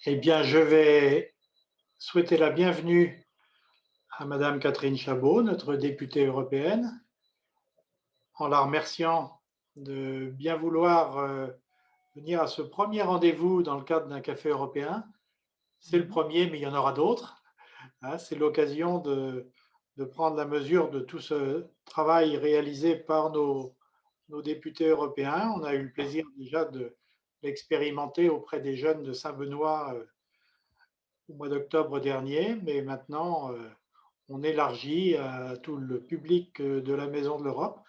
Eh bien, je vais souhaiter la bienvenue à Madame Catherine Chabot, notre députée européenne, en la remerciant de bien vouloir venir à ce premier rendez-vous dans le cadre d'un café européen. C'est le Mhm. premier, mais il y en aura d'autres. Hein. C'est l'occasion de prendre la mesure de tout ce travail réalisé par nos députés européens. On a eu le plaisir déjà de l'expérimenter auprès des jeunes de Saint-Benoît au mois d'octobre dernier, mais maintenant, on élargit à tout le public de la Maison de l'Europe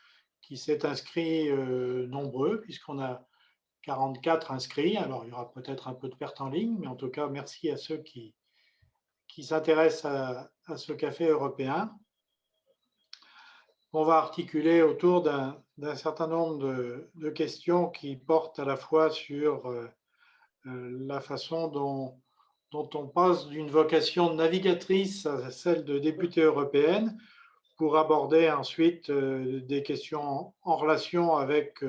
qui s'est inscrit nombreux, puisqu'on a 44 inscrits. Alors, il y aura peut-être un peu de perte en ligne, mais en tout cas, merci à ceux qui s'intéressent à ce café européen. On va articuler autour d'un certain nombre de questions qui portent à la fois sur la façon dont on passe d'une vocation de navigatrice à celle de députée européenne, pour aborder ensuite des questions en relation avec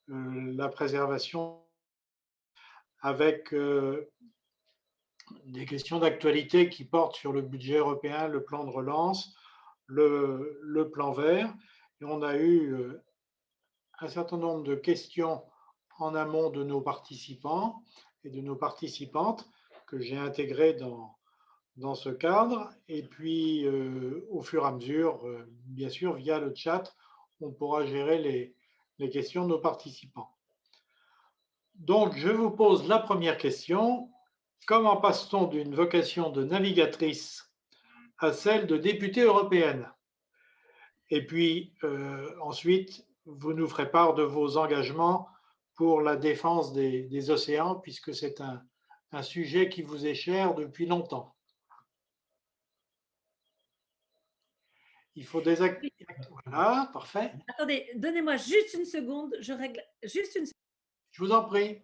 la préservation, avec des questions d'actualité qui portent sur le budget européen, le plan de relance, le plan vert. Et on a eu un certain nombre de questions en amont de nos participants et de nos participantes que j'ai intégrées dans ce cadre. Et puis, au fur et à mesure, bien sûr, via le chat, on pourra gérer les questions de nos participants. Donc, je vous pose la première question. Comment passe-t-on d'une vocation de navigatrice à celle de députée européenne? Et puis, ensuite, vous nous ferez part de vos engagements pour la défense des océans, puisque c'est un sujet qui vous est cher depuis longtemps. Il faut Oui. Voilà, parfait. Attendez, donnez-moi juste une seconde, je règle juste une seconde. Je vous en prie.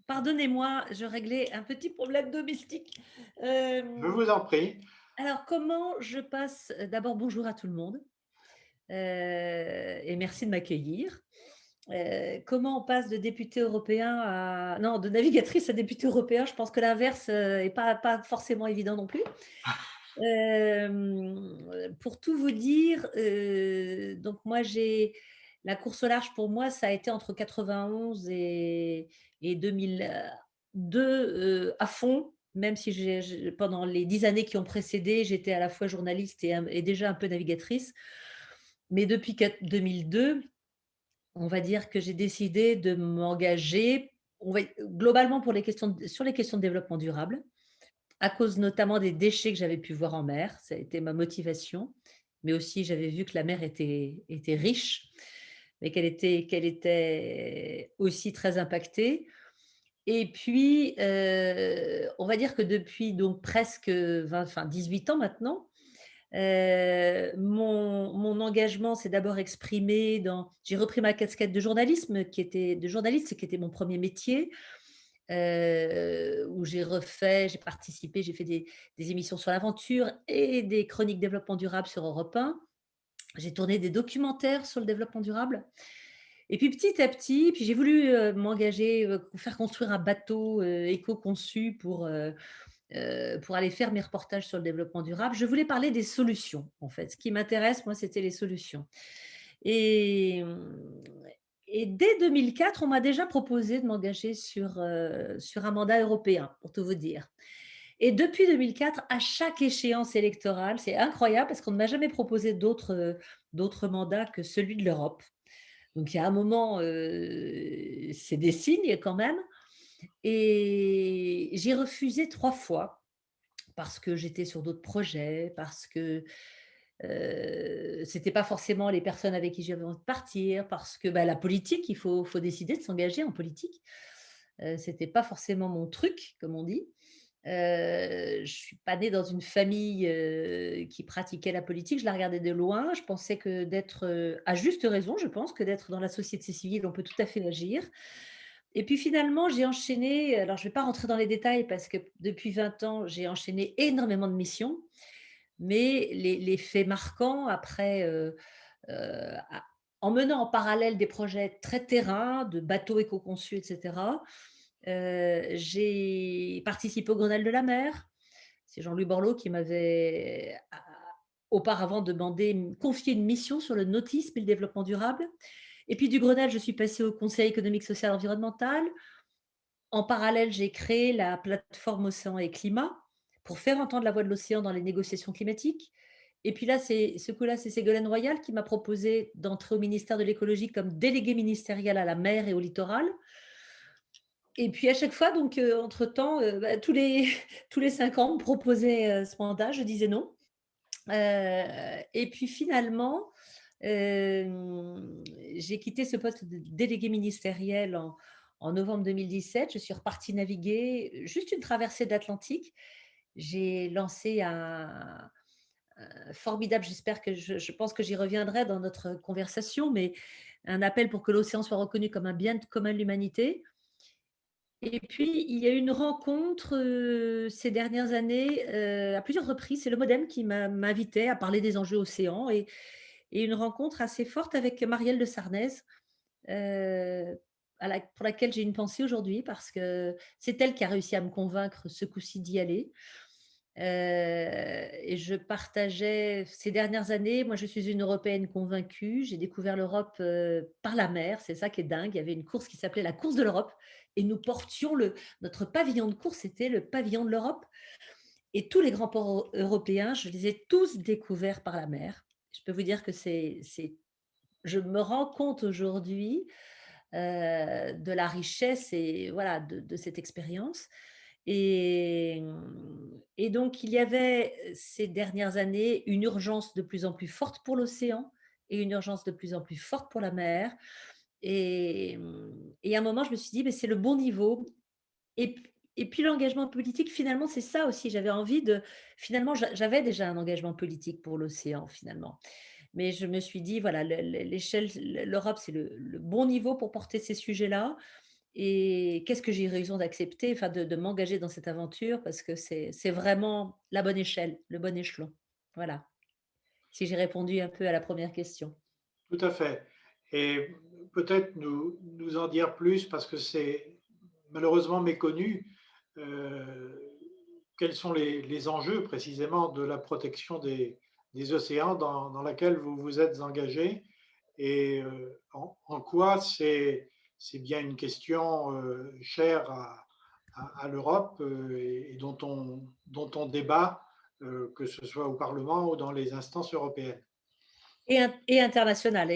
Pardonnez-moi, je réglais un petit problème domestique. Je Euh, vous en prie. alors, comment je passe d'abord, bonjour à tout le monde et merci de m'accueillir. Comment on passe de député européen à… Non, de navigatrice à député européen, je pense que l'inverse n'est pas forcément évident non plus. Pour tout vous dire, donc moi j'ai la course au large pour moi, ça a été entre 91 et 2002 à fond, même si pendant les 10 années qui ont précédé, j'étais à la fois journaliste et déjà un peu navigatrice. Mais depuis 2002, on va dire que j'ai décidé de m'engager globalement sur les questions de développement durable à cause notamment des déchets que j'avais pu voir en mer. Ça a été ma motivation, mais aussi j'avais vu que la mer était riche, mais qu'elle était aussi très impactée. Et puis, on va dire que depuis donc presque 20, enfin 18 ans maintenant, mon engagement s'est d'abord exprimé j'ai repris ma casquette de journaliste, qui était mon premier métier, où j'ai participé, j'ai fait des émissions sur l'aventure et des chroniques développement durable sur Europe 1. J'ai tourné des documentaires sur le développement durable. Et puis petit à petit, puis j'ai voulu m'engager, faire construire un bateau éco-conçu pour aller faire mes reportages sur le développement durable. Je voulais parler des solutions, en fait. Ce qui m'intéresse, moi, c'était les solutions. Et, et dès 2004, on m'a déjà proposé de m'engager sur un mandat européen, pour tout vous dire. Et depuis 2004, à chaque échéance électorale, c'est incroyable parce qu'on ne m'a jamais proposé d'autres mandats que celui de l'Europe. Donc il y a un moment, c'est des signes quand même. Et j'ai refusé 3 fois parce que j'étais sur d'autres projets, parce que c'était pas forcément les personnes avec qui j'avais envie de partir, parce que bah, la politique, faut décider de s'engager en politique. C'était pas forcément mon truc, comme on dit. Je suis pas née dans une famille qui pratiquait la politique. Je la regardais de loin. Je pensais que d'être, à juste raison, je pense que d'être dans la société civile, on peut tout à fait agir. Et puis finalement, j'ai enchaîné, alors je ne vais pas rentrer dans les détails parce que depuis 20 ans, j'ai enchaîné énormément de missions, mais les faits marquants après, a en menant en parallèle des projets très terrain, de bateaux éco-conçus et cetera, j'ai participé au Grenelle de la mer. C'est Jean-Louis Borloo qui m'avait auparavant confié une mission sur le nautisme et le développement durable. Et puis du Grenelle, je suis passée au Conseil économique, social et environnemental. En parallèle, j'ai créé la plateforme Océan et Climat pour faire entendre la voix de l'océan dans les négociations climatiques. Et puis là, ce coup-là, c'est Ségolène Royal qui m'a proposé d'entrer au ministère de l'écologie comme déléguée ministérielle à la mer et au littoral. Et puis à chaque fois, donc, entre-temps, tous les 5 ans, on me proposait, ce mandat, je disais non. Et puis finalement, j'ai quitté ce poste de délégué ministériel en novembre 2017. Je suis repartie naviguer, juste une traversée de l'Atlantique. J'ai lancé un formidable, j'espère que je pense que j'y reviendrai dans notre conversation, mais un appel pour que l'océan soit reconnu comme un bien commun de l'humanité. Et puis, il y a eu une rencontre, ces dernières années, à plusieurs reprises. C'est le MODEM qui m'invitait à parler des enjeux océans et une rencontre assez forte avec Marielle de Sarnez, pour laquelle j'ai une pensée aujourd'hui parce que c'est elle qui a réussi à me convaincre ce coup-ci d'y aller. Et je partageais ces dernières années, moi je suis une Européenne convaincue, j'ai découvert l'Europe, par la mer, c'est ça qui est dingue. Il y avait une course qui s'appelait la course de l'Europe et nous portions notre pavillon de course, c'était le pavillon de l'Europe et tous les grands ports européens, je les ai tous découverts par la mer. Je peux vous dire que c'est je me rends compte aujourd'hui, de la richesse et voilà de cette expérience. Et donc, il y avait, ces dernières années, une urgence de plus en plus forte pour l'océan et une urgence de plus en plus forte pour la mer. Et à un moment, je me suis dit: «Beh, c'est le bon niveau». Et puis l'engagement politique, finalement, c'est ça aussi. J'avais envie de finalement, j'avais déjà un engagement politique pour l'océan, finalement. Mais je me suis dit: «Voilà, l'échelle, l'Europe, c'est le bon niveau pour porter ces sujets-là». Et qu'est-ce que j'ai raison d'accepter, enfin de m'engager dans cette aventure parce que c'est vraiment la bonne échelle, le bon échelon. Voilà, si j'ai répondu un peu à la première question. Tout à fait. Et peut-être nous en dire plus parce que c'est malheureusement méconnu. euh, Quels sont les enjeux précisément de la protection des océans dans laquelle vous vous êtes engagé et en quoi c'est bien une question chère à l'Europe et dont on débat, que ce soit au Parlement ou dans les instances européennes. Et international,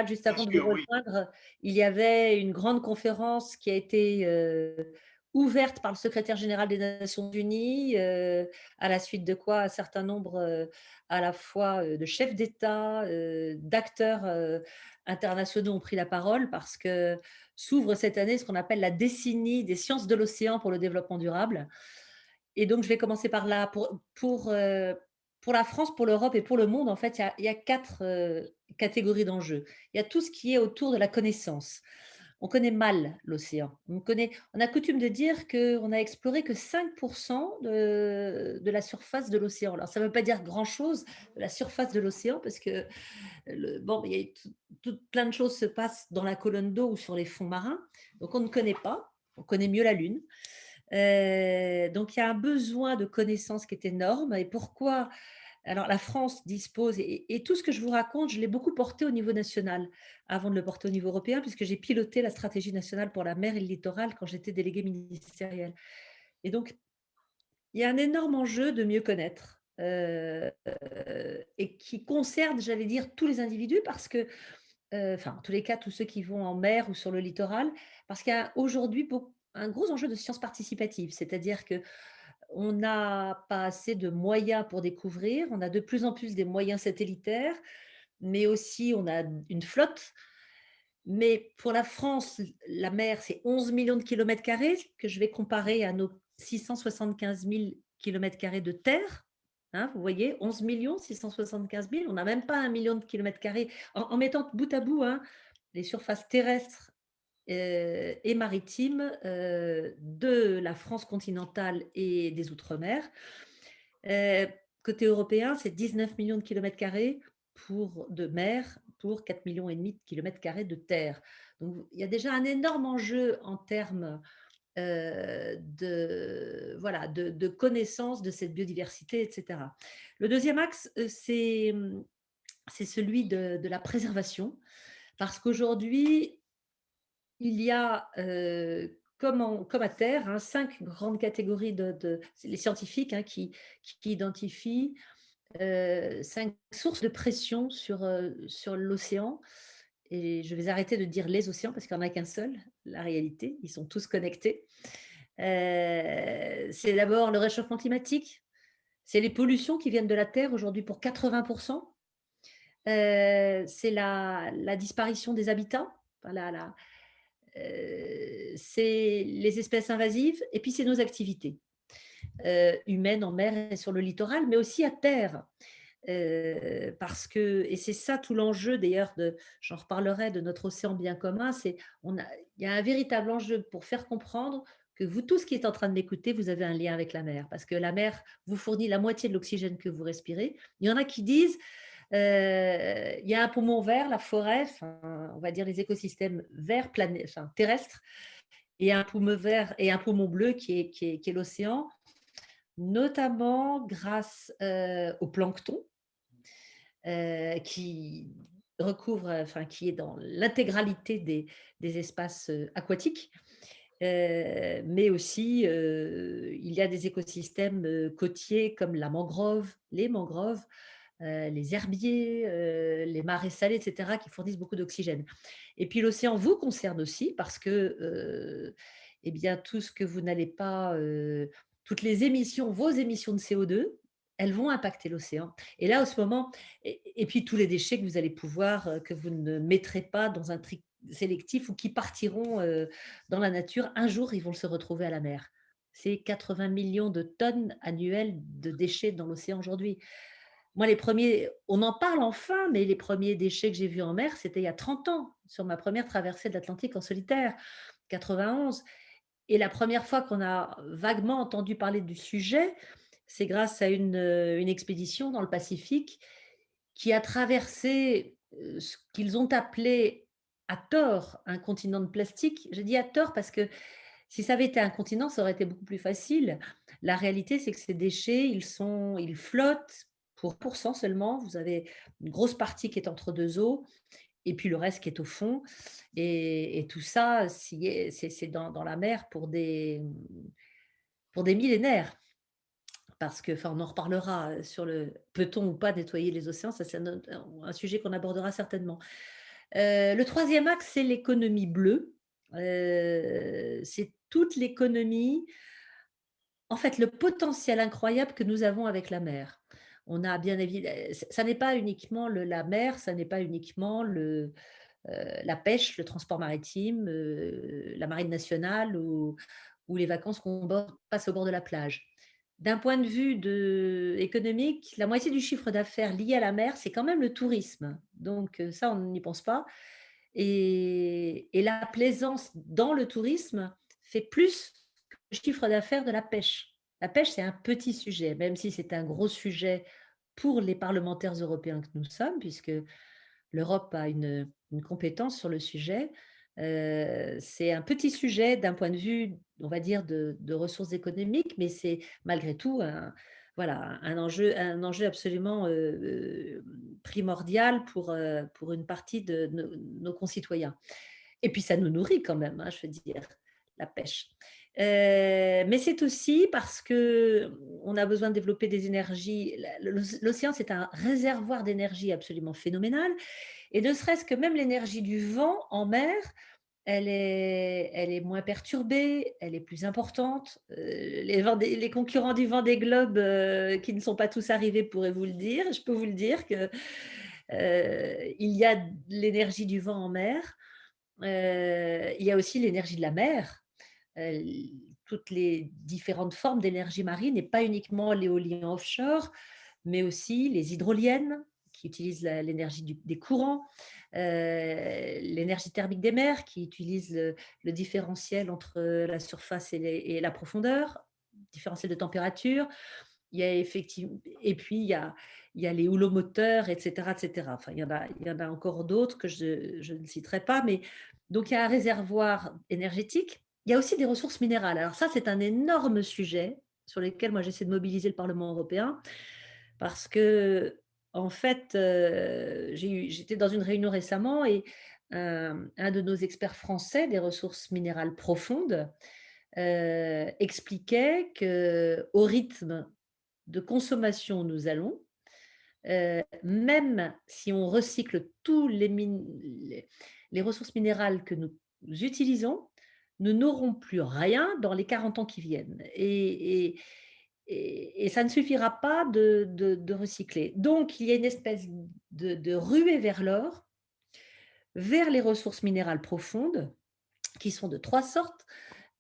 juste Bien avant de vous sûr, oui. rejoindre, il y avait une grande conférence qui a été, ouverte par le secrétaire général des Nations unies, à la suite de quoi un certain nombre, à la fois, de chefs d'État, d'acteurs, internationaux ont pris la parole parce que s'ouvre cette année ce qu'on appelle la décennie des sciences de l'océan pour le développement durable. Et donc je vais commencer par là. Pour la France, pour l'Europe et pour le monde, en fait, il y a 4, catégories d'enjeux. Il y a tout ce qui est autour de la connaissance. On connaît mal l'océan. On a coutume de dire qu'on a exploré que 5 de la surface de l'océan. Alors ça ne veut pas dire grand-chose de la surface de l'océan parce que bon, il y a plein de choses se passent dans la colonne d'eau ou sur les fonds marins, donc on ne connaît pas. On connaît mieux la Lune. Donc il y a un besoin de connaissances qui est énorme. Et pourquoi? Alors la France dispose et tout ce que je vous raconte, je l'ai beaucoup porté au niveau national, avant de le porter au niveau européen, puisque j'ai piloté la stratégie nationale pour la mer et le littoral quand j'étais déléguée ministérielle. Et donc, il y a un énorme enjeu de mieux connaître, et qui concerne, j'allais dire, tous les individus parce que, enfin, en tous les cas, tous ceux qui vont en mer ou sur le littoral, parce qu'il y a aujourd'hui un gros enjeu de sciences participatives. C'est-à-dire que on n'a pas assez de moyens pour découvrir, on a de plus en plus des moyens satellitaires, mais aussi on a une flotte. Mais pour la France, la mer, c'est 11 millions de kilomètres carrés que je vais comparer à nos 675 000 kilomètres carrés de terre. Hein, vous voyez, 11 millions, 675 000, on n'a même pas 1 million de kilomètres carrés. En mettant bout à bout, hein, les surfaces terrestres et maritime de la France continentale et des Outre-mer. Heu, Côté européen, c'est 19 millions de kilomètres carrés de mer pour 4,5 millions de kilomètres carrés de terre. Donc il y a déjà un énorme enjeu en termes de connaissance de cette biodiversité, et cetera. Le deuxième axe, c'est celui de la préservation, parce qu'aujourd'hui, il y a, comme à terre, hein, 5 grandes catégories c'est les scientifiques, hein, qui identifient, 5 sources de pression sur l'océan, et je vais arrêter de dire les océans parce qu'il n'y en a qu'un seul, la réalité, ils sont tous connectés. C'est d'abord le réchauffement climatique, c'est les pollutions qui viennent de la terre aujourd'hui pour 80. C'est la disparition des habitats, enfin c'est les espèces invasives et puis c'est nos activités, humaines en mer et sur le littoral, mais aussi à terre. Parce que et c'est ça tout l'enjeu d'ailleurs j'en reparlerai de notre océan bien commun, il y a un véritable enjeu pour faire comprendre que vous tous qui êtes en train de m'écouter, vous avez un lien avec la mer, parce que la mer vous fournit la moitié de l'oxygène que vous respirez. Il y en a qui disent, il y a un poumon vert, la forêt, enfin, on va dire les écosystèmes verts enfin, terrestres, et un poumon vert et un poumon bleu qui est l'océan, notamment grâce au plancton, qui recouvre, enfin qui est dans l'intégralité des espaces aquatiques. Mais aussi, il y a des écosystèmes côtiers comme les mangroves, les herbiers, les marais salés, et cetera, qui fournissent beaucoup d'oxygène. Et puis l'océan vous concerne aussi parce que, eh bien, tout ce que vous n'allez pas, toutes les émissions, vos émissions de CO2, elles vont impacter l'océan. Et là, en ce moment, et puis tous les déchets que vous allez pouvoir, que vous ne mettrez pas dans un tri sélectif ou qui partiront, dans la nature, un jour, ils vont se retrouver à la mer. C'est 80 millions de tonnes annuelles de déchets dans l'océan aujourd'hui. Moi, on en parle enfin, mais les premiers déchets que j'ai vus en mer, c'était il y a 30 ans, sur ma première traversée de l'Atlantique en solitaire, 91. Et la première fois qu'on a vaguement entendu parler du sujet, c'est grâce à une expédition dans le Pacifique qui a traversé, ce qu'ils ont appelé à tort un continent de plastique. J'ai dit à tort parce que si ça avait été un continent, ça aurait été beaucoup plus facile. La réalité, c'est que ces déchets, ils flottent pour cent seulement. Vous avez une grosse partie qui est entre 2 eaux et puis le reste qui est au fond, et tout ça, c'est dans la mer pour des millénaires. Parce que, enfin, on en reparlera, sur le peut-on ou pas nettoyer les océans, ça c'est un sujet qu'on abordera certainement. Le troisième axe, c'est l'économie bleue. C'est toute l'économie, en fait, le potentiel incroyable que nous avons avec la mer. On a bien évidemment, ça n'est pas uniquement la mer, ça n'est pas uniquement la pêche, le transport maritime, la marine nationale ou les vacances passe au bord de la plage. D'un point de vue économique, la moitié du chiffre d'affaires lié à la mer, c'est quand même le tourisme. Donc ça, on n'y pense pas. Et la plaisance dans le tourisme fait plus que le chiffre d'affaires de la pêche. La pêche, c'est un petit sujet, même si c'est un gros sujet pour les parlementaires européens que nous sommes, puisque l'Europe a une compétence sur le sujet. C'est un petit sujet d'un point de vue, on va dire, de ressources économiques, mais c'est malgré tout un enjeu absolument primordial pour une partie de nos concitoyens. Et puis ça nous nourrit quand même, hein, je veux dire, la pêche. Mais c'est aussi parce que on a besoin de développer des énergies. L'océan, c'est un réservoir d'énergie absolument phénoménal, et ne serait-ce que même l'énergie du vent en mer, elle est moins perturbée, elle est plus importante. Les concurrents du Vendée Globe, qui ne sont pas tous arrivés pourraient vous le dire. Je peux vous le dire que, il y a de l'énergie du vent en mer. Il y a aussi l'énergie de la mer, heu, toutes les différentes formes d'énergie marine, et pas uniquement l'éolien offshore, mais aussi les hydroliennes qui utilise l'énergie des courants, l'énergie thermique des mers, qui utilise le différentiel entre la surface et la profondeur, différentiel de température. Il y a effectivement, et puis il y a les houlomoteurs, etc., etc. Enfin, il y en a encore d'autres que je ne citerai pas, mais donc il y a un réservoir énergétique. Il y a aussi des ressources minérales. Alors ça, c'est un énorme sujet sur lequel moi j'essaie de mobiliser le Parlement européen parce que en fait, j'étais dans une réunion récemment et un de nos experts français des ressources minérales profondes expliquait que au rythme de consommation où nous allons, même si on recycle tous les ressources minérales que nous utilisons, nous n'aurons plus rien dans les 40 ans qui viennent et ça ne suffira pas de recycler. Donc il y a une espèce de ruée vers l'or, vers les ressources minérales profondes qui sont de 3 sortes.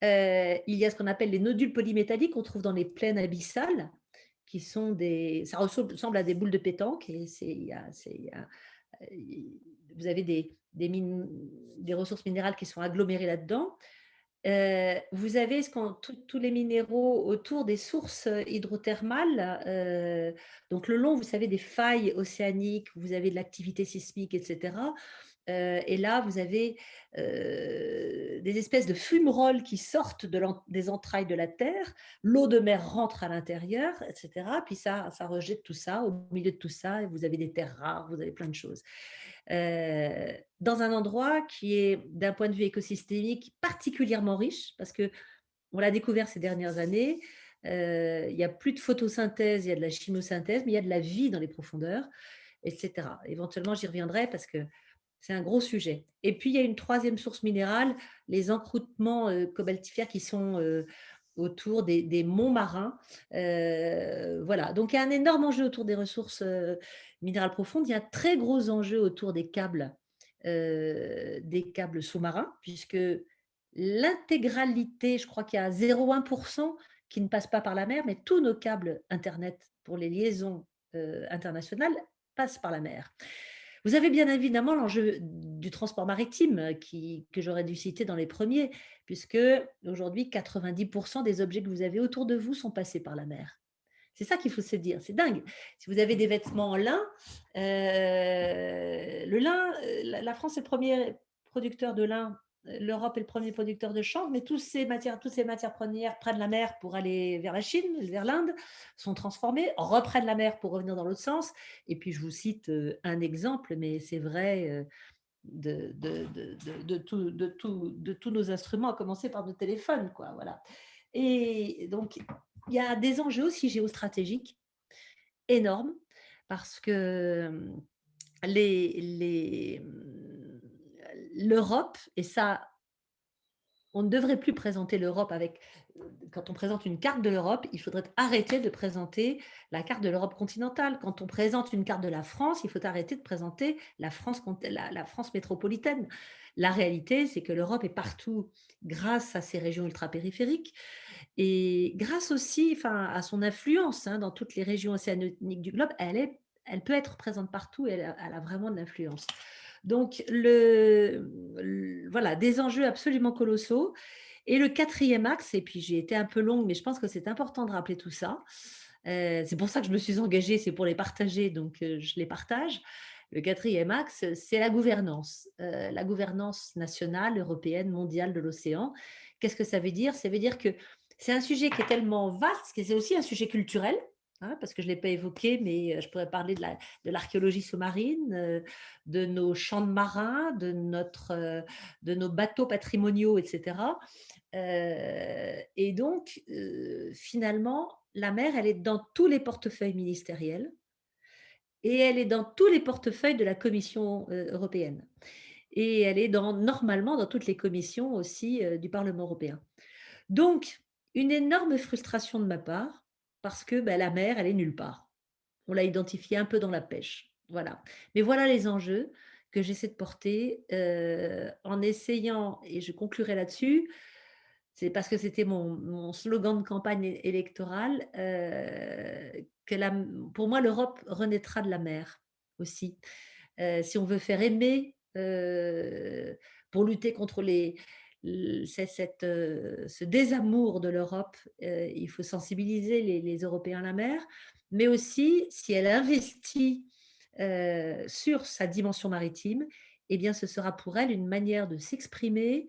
Il y a ce qu'on appelle les nodules polymétalliques qu'on trouve dans les plaines abyssales, qui sont ça ressemble à des boules de pétanque et vous avez des ressources minérales qui sont agglomérées là-dedans. Vous avez tous les minéraux autour des sources hydrothermales. Donc le long, vous savez, des failles océaniques, vous avez de l'activité sismique, etc. Et là, vous avez des espèces de fumerolles qui sortent des entrailles de la Terre. L'eau de mer rentre à l'intérieur, etc. Puis ça rejette tout ça. Au milieu de tout ça, vous avez des terres rares, vous avez plein de choses. Dans un endroit qui est, d'un point de vue écosystémique, particulièrement riche, parce que on l'a découvert ces dernières années. Il n'y a plus de photosynthèse, il y a de la chimosynthèse, mais il y a de la vie dans les profondeurs, etc. Éventuellement, j'y reviendrai parce que c'est un gros sujet. Et puis, il y a une troisième source minérale, les encroûtements cobaltifères qui sont autour des monts marins. Voilà. Donc, il y a un énorme enjeu autour des ressources minérales profondes. Il y a un très gros enjeu autour des câbles sous-marins, puisque l'intégralité, je crois qu'il y a 0,1% qui ne passe pas par la mer, mais tous nos câbles Internet pour les liaisons internationales passent par la mer. Vous avez bien évidemment l'enjeu du transport maritime que j'aurais dû citer dans les premiers, puisque aujourd'hui, 90% des objets que vous avez autour de vous sont passés par la mer. C'est ça qu'il faut se dire, c'est dingue. Si vous avez des vêtements en lin, le lin, la France est le premier producteur de lin, l'Europe est le premier producteur de chanvre, mais toutes ces matières premières prennent la mer pour aller vers la Chine, vers l'Inde, sont transformées, reprennent la mer pour revenir dans l'autre sens. Et puis, je vous cite un exemple, mais c'est vrai de tous nos instruments, à commencer par nos téléphones, quoi, voilà. Et donc, il y a des enjeux aussi géostratégiques énormes parce que l'Europe, et ça, on ne devrait plus présenter l'Europe quand on présente une carte de l'Europe, il faudrait arrêter de présenter la carte de l'Europe continentale. Quand on présente une carte de la France, il faut arrêter de présenter la France métropolitaine. La réalité, c'est que l'Europe est partout grâce à ses régions ultrapériphériques et grâce aussi, enfin, à son influence dans toutes les régions océaniques du globe. Elle peut être présente partout et elle a vraiment de l'influence. Donc, voilà, des enjeux absolument colossaux. Et le quatrième axe, et puis j'ai été un peu longue, mais je pense que c'est important de rappeler tout ça. C'est pour ça que je me suis engagée, c'est pour les partager, donc je les partage. Le quatrième axe, c'est la gouvernance nationale, européenne, mondiale de l'océan. Qu'est-ce que ça veut dire? Ça veut dire que c'est un sujet qui est tellement vaste, que c'est aussi un sujet culturel, parce que je ne l'ai pas évoqué, mais je pourrais parler de l'archéologie sous-marine, de nos champs de marins, de nos bateaux patrimoniaux, etc. Et donc, finalement, la mer, elle est dans tous les portefeuilles ministériels et elle est dans tous les portefeuilles de la Commission européenne. Et elle est normalement dans toutes les commissions aussi du Parlement européen. Donc, une énorme frustration de ma part, parce que la mer, elle est nulle part. On l'a identifiée un peu dans la pêche. Voilà. Mais voilà les enjeux que j'essaie de porter en essayant, et je conclurai là-dessus, c'est parce que c'était mon slogan de campagne électorale, pour moi, l'Europe renaîtra de la mer. aussi. Si on veut faire aimer, pour lutter contre ce désamour de l'Europe, il faut sensibiliser les Européens à la mer, mais aussi si elle investit, sur sa dimension maritime, eh bien, ce sera pour elle une manière de s'exprimer,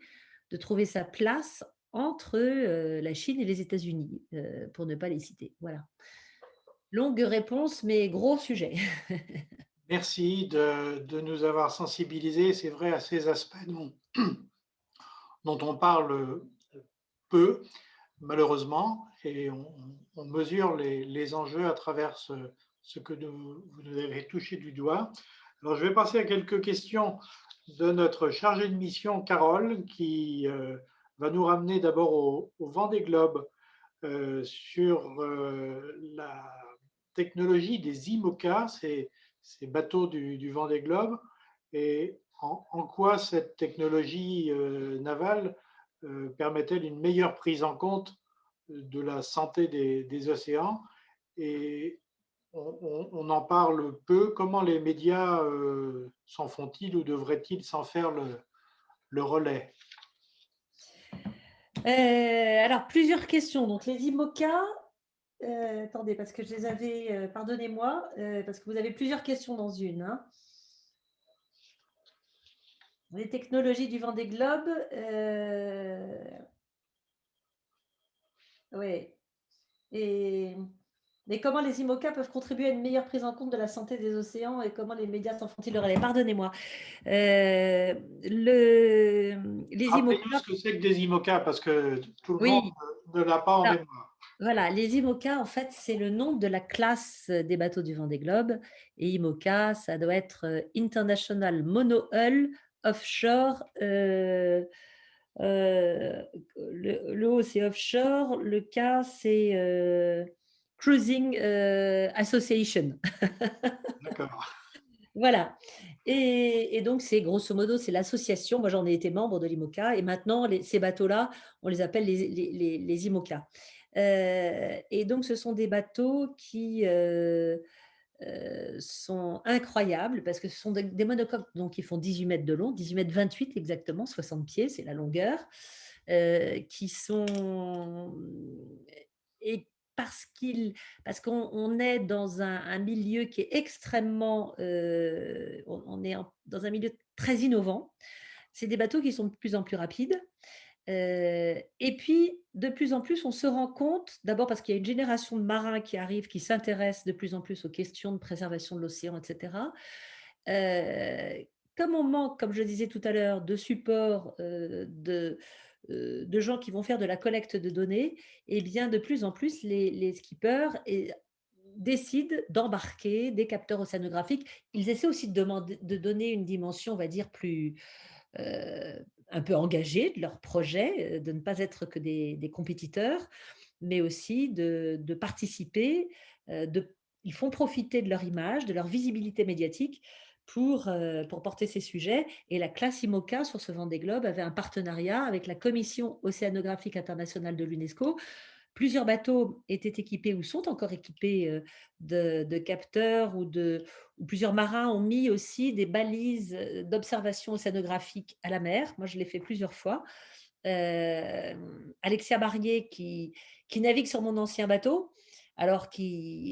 de trouver sa place entre, la Chine et les États-Unis, pour ne pas les citer. Voilà. Longue réponse, mais gros sujet. Merci de nous avoir sensibilisés, c'est vrai, à ces aspects dont on parle peu, malheureusement, et on mesure les enjeux à travers ce que vous nous avez touché du doigt. Alors, je vais passer à quelques questions de notre chargée de mission, Carole, qui va nous ramener d'abord au Vendée Globe sur la technologie des IMOCA, ces bateaux du Vendée Globe, et en quoi cette technologie navale permet-elle une meilleure prise en compte de la santé des océans. Et on en parle peu. Comment les médias s'en font-ils ou devraient-ils s'en faire le relais? Alors plusieurs questions. Donc les IMOCA, attendez parce que je les avais, pardonnez-moi, parce que vous avez plusieurs questions dans une, hein. Les technologies du Vendée Globe, ouais et comment les IMOCA peuvent contribuer à une meilleure prise en compte de la santé des océans et comment les médias s'en font-ils le relais? Pardonnez-moi. Le les Rappelez-nous IMOCA, ce que c'est que des IMOCA, parce que tout le monde oui, ne l'a pas en alors mémoire. voilà, les IMOCA, en fait, c'est le nom de la classe des bateaux du Vendée Globe et IMOCA, ça doit être, International Monohull Offshore, le O, c'est offshore, le K, c'est, Cruising, Association. D'accord. Voilà et donc c'est grosso modo, c'est l'association. Moi, j'en ai été membre de l'IMOCA et maintenant ces bateaux-là, on les appelle les IMOCA. Et donc ce sont des bateaux qui, sont incroyables parce que ce sont des monocoques donc qui font 18 mètres de long, 18 mètres 28 exactement, 60 pieds, c'est la longueur, qui sont et parce qu'on est dans un milieu qui est extrêmement, on est dans un milieu très innovant. C'est des bateaux qui sont de plus en plus rapides, et puis de plus en plus, on se rend compte, d'abord parce qu'il y a une génération de marins qui arrive, qui s'intéressent de plus en plus aux questions de préservation de l'océan et cetera. Comme on manque, comme je disais tout à l'heure, de support, de gens qui vont faire de la collecte de données, et bien de plus en plus les skippers décident d'embarquer des capteurs océanographiques. Ils essaient aussi de donner une dimension, on va dire, plus, un peu engagés de leur projet, de ne pas être que des compétiteurs, mais aussi de participer, ils font profiter de leur image, de leur visibilité médiatique pour porter ces sujets et la classe IMOCA sur ce Vendée Globe avait un partenariat avec la Commission océanographique internationale de l'UNESCO. Plusieurs bateaux étaient équipés ou sont encore équipés, de capteurs ou plusieurs marins ont mis aussi des balises, d'observation océanographique à la mer. Moi, je l'ai fait plusieurs fois. Alexia Barrier qui navigue sur mon ancien bateau, alors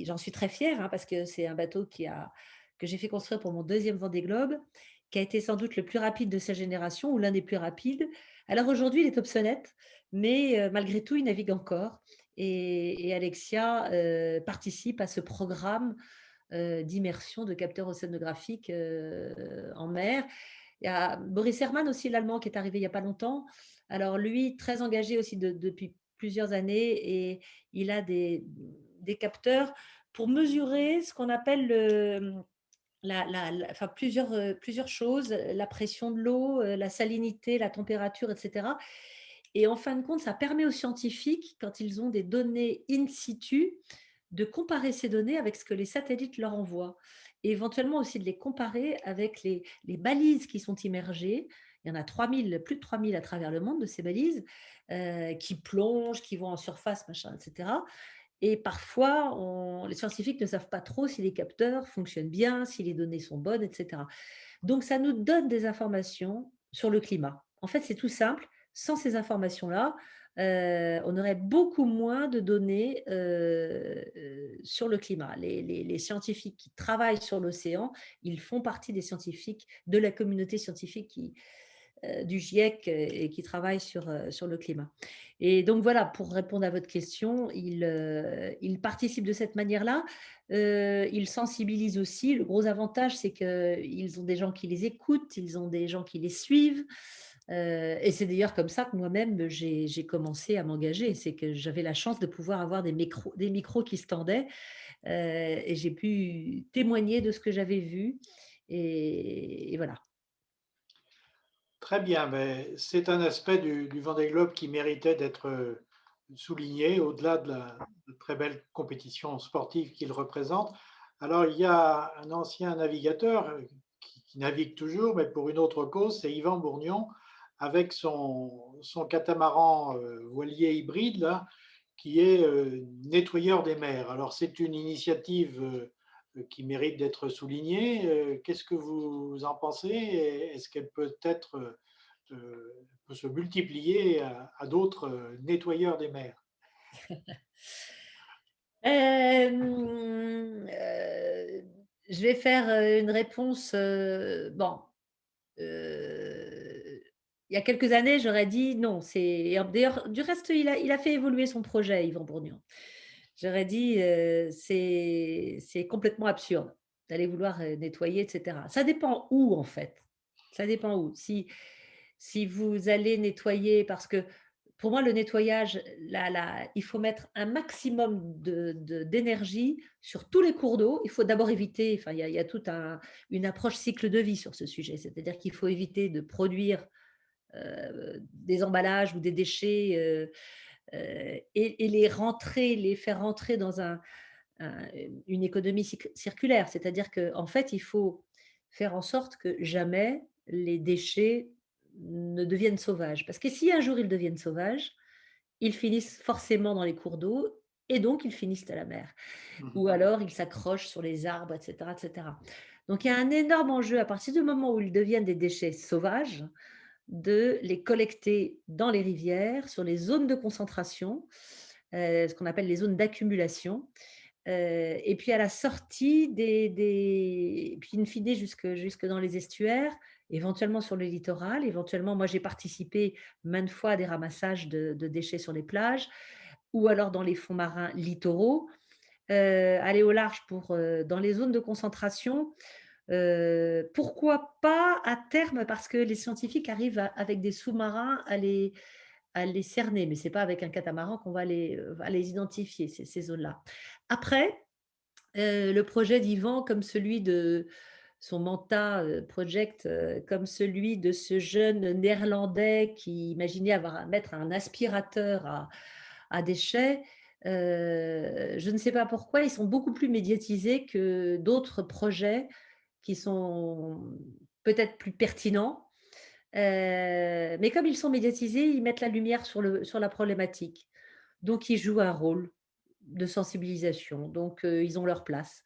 j'en suis très fière, hein, parce que c'est un bateau que j'ai fait construire pour mon deuxième Vendée Globe, qui a été sans doute le plus rapide de sa génération ou l'un des plus rapides. Alors aujourd'hui, il est obsolète, mais malgré tout, il navigue encore et Alexia, participe à ce programme, d'immersion de capteurs océanographiques, en mer. Il y a Boris Herrmann aussi, l'Allemand, qui est arrivé il y a pas longtemps. Alors lui, très engagé aussi depuis plusieurs années et il a des capteurs pour mesurer ce qu'on appelle enfin plusieurs choses, la pression de l'eau, la salinité, la température et cetera et en fin de compte, ça permet aux scientifiques, quand ils ont des données in situ, de comparer ces données avec ce que les satellites leur envoient et éventuellement aussi de les comparer avec les balises qui sont immergées. Il y en a 3000, plus de 3000 à travers le monde de ces balises, qui plongent, qui vont en surface, machin et cetera Et parfois, les scientifiques ne savent pas trop si les capteurs fonctionnent bien, si les données sont bonnes, etc. Donc, ça nous donne des informations sur le climat. En fait, c'est tout simple. Sans ces informations-là, on aurait beaucoup moins de données sur le climat. Les scientifiques qui travaillent sur l'océan, ils font partie des scientifiques de la communauté scientifique du GIEC et qui travaillent sur le climat. Et donc voilà, pour répondre à votre question, ils participent de cette manière-là. Ils sensibilisent aussi. Le gros avantage, c'est qu'ils ont des gens qui les écoutent, ils ont des gens qui les suivent. Et c'est d'ailleurs comme ça que moi-même, j'ai commencé à m'engager. C'est que j'avais la chance de pouvoir avoir des micros qui se tendaient et j'ai pu témoigner de ce que j'avais vu. Et voilà. Très bien, mais c'est un aspect du Vendée Globe qui méritait d'être souligné au-delà de la très belle compétition sportive qu'il représente. Alors, il y a un ancien navigateur qui navigue toujours, mais pour une autre cause, c'est Yvan Bourgnon avec son catamaran voilier hybride, là, qui est nettoyeur des mers. Alors, c'est une initiative qui mérite d'être soulignée. Qu'est-ce que vous en pensez? Est-ce qu'elle peut se multiplier à d'autres nettoyeurs des mers? Je vais faire, une réponse, bon, heu, il y a quelques années, j'aurais dit: «Non», d'ailleurs, du reste, il a fait évoluer son projet, Yvan Bourgnon. J'aurais dit, «C'est complètement absurde d'aller vouloir, nettoyer et cetera». Ça dépend où, en fait. Ça dépend où. Si vous allez nettoyer parce que pour moi, le nettoyage, il faut mettre un maximum d'énergie sur tous les cours d'eau. Il faut d'abord éviter, enfin, il y a toute une approche cycle de vie sur ce sujet. C'est-à-dire qu'il faut éviter de produire des emballages ou des déchets et les faire rentrer dans une économie circulaire. C'est-à-dire qu'en fait, il faut faire en sorte que jamais les déchets ne deviennent sauvages. Parce que si un jour ils deviennent sauvages, ils finissent forcément dans les cours d'eau et donc ils finissent à la mer. Mhm. Ou alors ils s'accrochent sur les arbres, et cetera. Donc il y a un énorme enjeu à partir du moment où ils deviennent des déchets sauvages, de les collecter dans les rivières, sur les zones de concentration, ce qu'on appelle les zones d'accumulation. Et puis à la sortie puis in fine jusque dans les estuaires, éventuellement sur le littoral, éventuellement moi j'ai participé maintes fois à des ramassages de déchets sur les plages ou alors dans les fonds marins littoraux, aller au large dans les zones de concentration. Pourquoi pas à terme? Parce que les scientifiques arrivent avec des sous-marins à les cerner, mais c'est pas avec un catamaran qu'on va les identifier, ces zones-là. Après, le projet d'Yvan, comme celui de son Manta, project, comme celui de ce jeune néerlandais qui imaginait mettre un aspirateur à déchets, je ne sais pas pourquoi ils sont beaucoup plus médiatisés que d'autres projets qui sont peut-être plus pertinents. Mais comme ils sont médiatisés, ils mettent la lumière sur la problématique. Donc ils jouent un rôle de sensibilisation, donc ils ont leur place.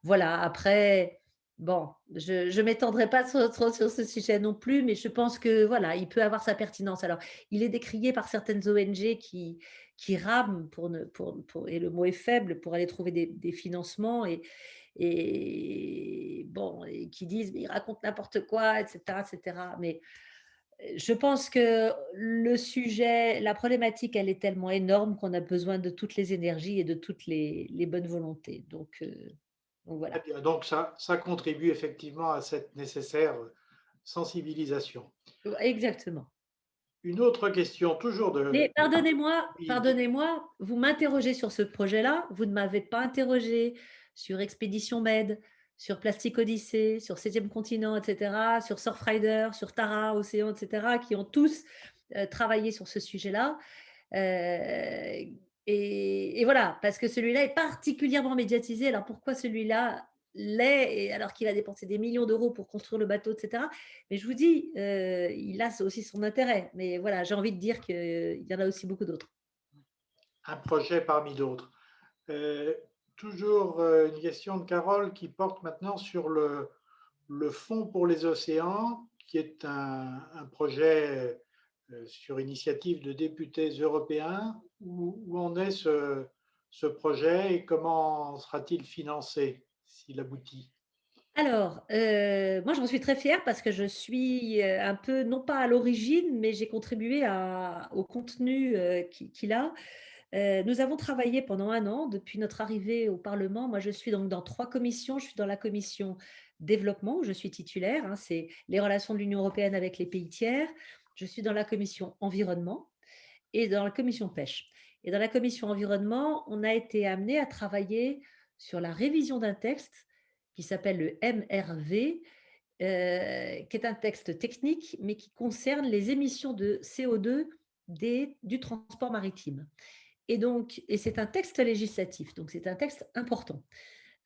Voilà, après, bon, je m'étendrai pas trop sur ce sujet non plus, mais je pense que voilà, il peut avoir sa pertinence. Alors, il est décrié par certaines ONG qui rament et le mot est faible, pour aller trouver des financements et bon et qui disent: «Mais il raconte n'importe quoi» et cetera. Mais je pense que la problématique, elle est tellement énorme qu'on a besoin de toutes les énergies et de toutes les bonnes volontés. Donc Très voilà. bien. Donc, ça contribue effectivement à cette nécessaire sensibilisation. Exactement. Une autre question, toujours Mais pardonnez-moi oui, pardonnez-moi, vous m'interrogez sur ce projet-là, vous ne m'avez pas interrogé sur Expédition Med, sur Plastic Odyssey, sur Septième Continent et cetera, sur Surfrider, sur Tara Océan et cetera, qui ont tous, travaillé sur ce sujet-là. Heu et voilà, parce que celui-là est particulièrement médiatisé. Alors pourquoi celui-là l'est et alors qu'il a dépensé des millions d'euros pour construire le bateau et cetera? Mais je vous dis, il a aussi son intérêt. Mais voilà, j'ai envie de dire qu'il y en a aussi beaucoup d'autres. un projet parmi d'autres. Euh, Toujours une question de Carole qui porte maintenant sur le Fonds pour les océans, qui est un projet sur initiative de députés européens. Où en est ce projet et comment sera-t-il financé s'il aboutit? Alors, moi, j'en suis très fière parce que je suis un peu, non pas à l'origine, mais j'ai contribué au contenu qu'il a. Nous avons travaillé pendant 1 an depuis notre arrivée au Parlement. Moi, je suis donc dans 3 commissions. Je suis dans la commission développement, où je suis titulaire, hein, c'est les relations de l'Union européenne avec les pays tiers. Je suis dans la commission environnement et dans la commission pêche. Et dans la commission environnement, on a été amené à travailler sur la révision d'un texte qui s'appelle le MRV, qui est un texte technique, mais qui concerne les émissions de CO2 du transport maritime. Et c'est un texte législatif, donc c'est un texte important,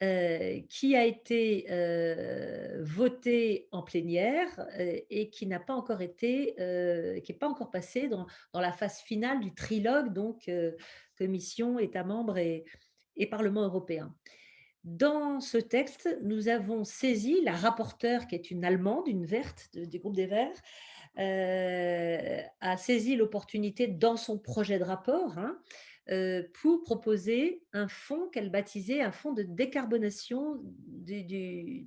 qui a été voté en plénière et qui n'a pas encore été, qui n'est pas encore passé dans la phase finale du trilogue, donc Commission, États membres et Parlement européen. Dans ce texte, nous avons saisi la rapporteure, qui est une Allemande, une verte du groupe des Verts, a saisi l'opportunité dans son projet de rapport, hein, pour proposer un fonds qu'elle baptisait un fonds de décarbonation du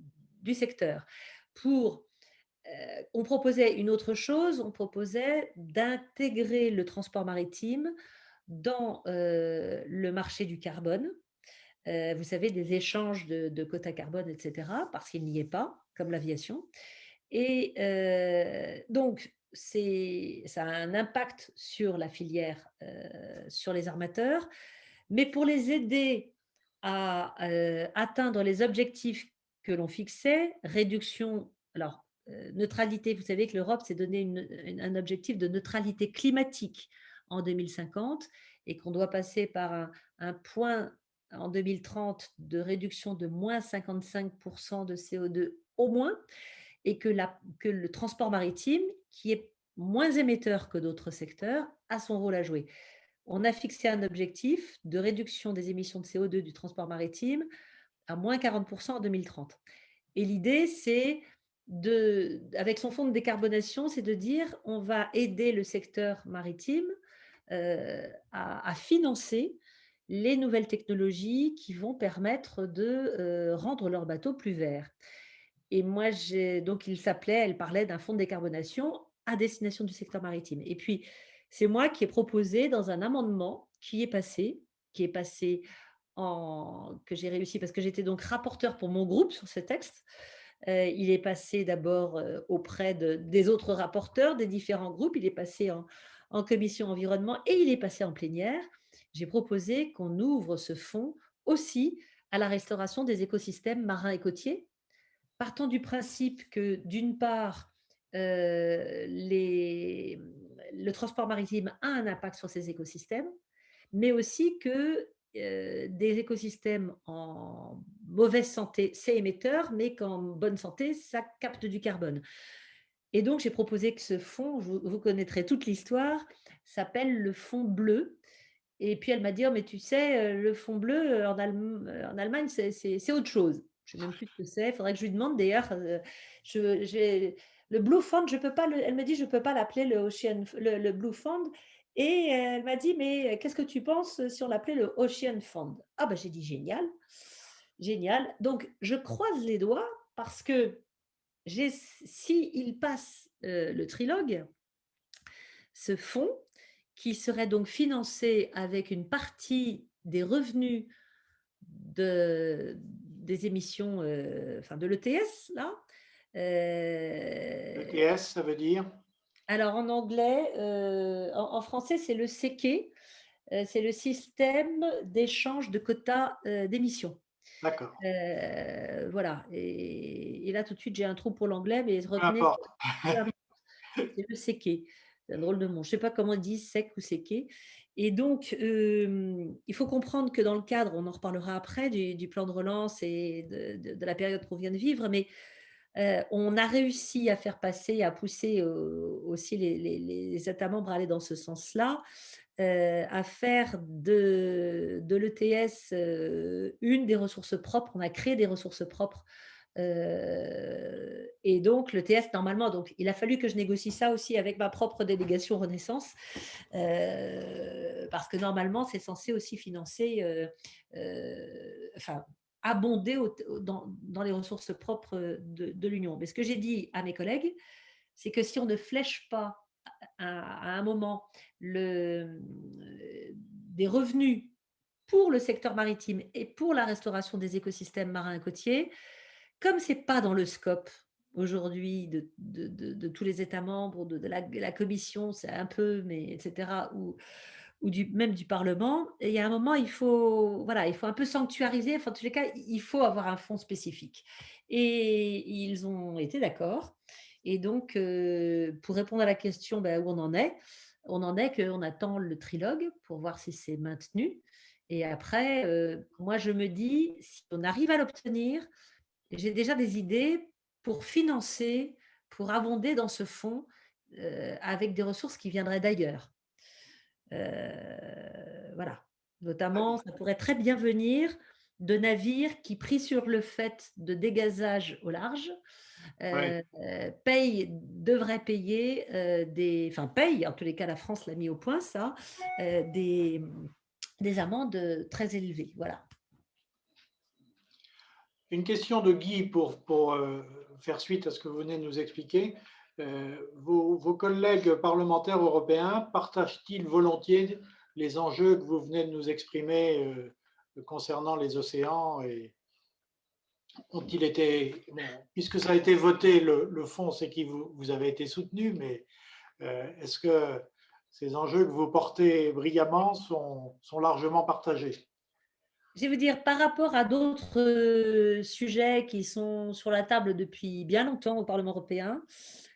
secteur. On proposait une autre chose, on proposait d'intégrer le transport maritime dans le marché du carbone, vous savez, des échanges de quotas carbone, etc., parce qu'il n'y est pas, comme l'aviation. Et donc, ça a un impact sur la filière, sur les armateurs, mais pour les aider à atteindre les objectifs que l'on fixait, réduction, alors, neutralité, vous savez que l'Europe s'est donné un objectif de neutralité climatique en 2050 et qu'on doit passer par un point en 2030 de réduction de moins 55% de CO2 au moins, et que le transport maritime, qui est moins émetteur que d'autres secteurs, a son rôle à jouer. On a fixé un objectif de réduction des émissions de CO2 du transport maritime à moins 40% en 2030. Et l'idée, avec son fonds de décarbonation, c'est de dire on va aider le secteur maritime à financer les nouvelles technologies qui vont permettre de rendre leurs bateaux plus verts. Et moi, donc elle parlait d'un fonds de décarbonation à destination du secteur maritime. Et puis, c'est moi qui ai proposé dans un amendement qui est passé que j'ai réussi parce que j'étais donc rapporteur pour mon groupe sur ce texte. Il est passé d'abord auprès des autres rapporteurs des différents groupes, il est passé en commission environnement et il est passé en plénière. J'ai proposé qu'on ouvre ce fonds aussi à la restauration des écosystèmes marins et côtiers, partant du principe que, d'une part, le transport maritime a un impact sur ces écosystèmes, mais aussi que des écosystèmes en mauvaise santé, c'est émetteur, mais qu'en bonne santé, ça capte du carbone. Et donc, j'ai proposé que ce fonds, vous connaîtrez toute l'histoire, s'appelle le fonds bleu. Et puis elle m'a dit: «Oh mais tu sais, le fond bleu, en Allemagne, c'est autre chose». Je ne sais même plus ce que c'est, il faudrait que je lui demande d'ailleurs, j'ai le Blue Fund, je peux pas elle me dit: «Je peux pas l'appeler le Blue Fund» et elle m'a dit: «Mais qu'est-ce que tu penses si on l'appelait le Ocean Fund?» Ah bah, j'ai dit: «Génial, génial». Donc je croise les doigts parce que si il passe, le trilogue, ce fonds qui serait donc financé avec une partie des revenus des émissions, enfin de l'ETS là. ETS, ça veut dire? Alors en anglais, en français c'est le SEQE, c'est le système d'échange de quotas, d'émissions. D'accord, Voilà, et là tout de suite j'ai un trou pour l'anglais, mais peu retenez, importe. peu importe, c'est le SEQE. C'est un drôle de nom. Je ne sais pas comment ils disent, sec ou séqué. Et donc, il faut comprendre que dans le cadre, on en reparlera après, du plan de relance et de la période qu'on vient de vivre, mais on a réussi à faire passer, à pousser aussi les États membres à aller dans ce sens-là, à faire de l'ETS une des ressources propres. On a créé des ressources propres. Et donc, l'ETS, normalement, donc, il a fallu que je négocie ça aussi avec ma propre délégation Renaissance, parce que normalement, c'est censé aussi financer, enfin, abonder dans les ressources propres de l'Union. Mais ce que j'ai dit à mes collègues, c'est que si on ne flèche pas à un moment des revenus pour le secteur maritime et pour la restauration des écosystèmes marins et côtiers, comme c'est pas dans le scope aujourd'hui de tous les États membres, de la Commission, c'est un peu, mais etc., ou même du Parlement, et il y a un moment, voilà, il faut un peu sanctuariser, enfin, en tous les cas, il faut avoir un fonds spécifique. Et ils ont été d'accord. Et donc, pour répondre à la question, ben, où on en est qu'on attend le trilogue pour voir si c'est maintenu. Et après, moi, je me dis, si on arrive à l'obtenir, j'ai déjà des idées pour financer, pour abonder dans ce fonds, avec des ressources qui viendraient d'ailleurs. Voilà. Notamment, ça pourrait très bien venir de navires qui, pris sur le fait de dégazage au large, Ouais. devraient payer, enfin payent, en tous les cas la France l'a mis au point ça, des amendes très élevées. Voilà. Une question de Guy pour faire suite à ce que vous venez de nous expliquer. Vos collègues parlementaires européens partagent-ils volontiers les enjeux que vous venez de nous exprimer concernant les océans et ont-ils été, bon, puisque ça a été voté, le fonds, c'est qui vous avez été soutenu, mais est-ce que ces enjeux que vous portez brillamment sont largement partagés? Je vais vous dire, par rapport à d'autres sujets qui sont sur la table depuis bien longtemps au Parlement européen,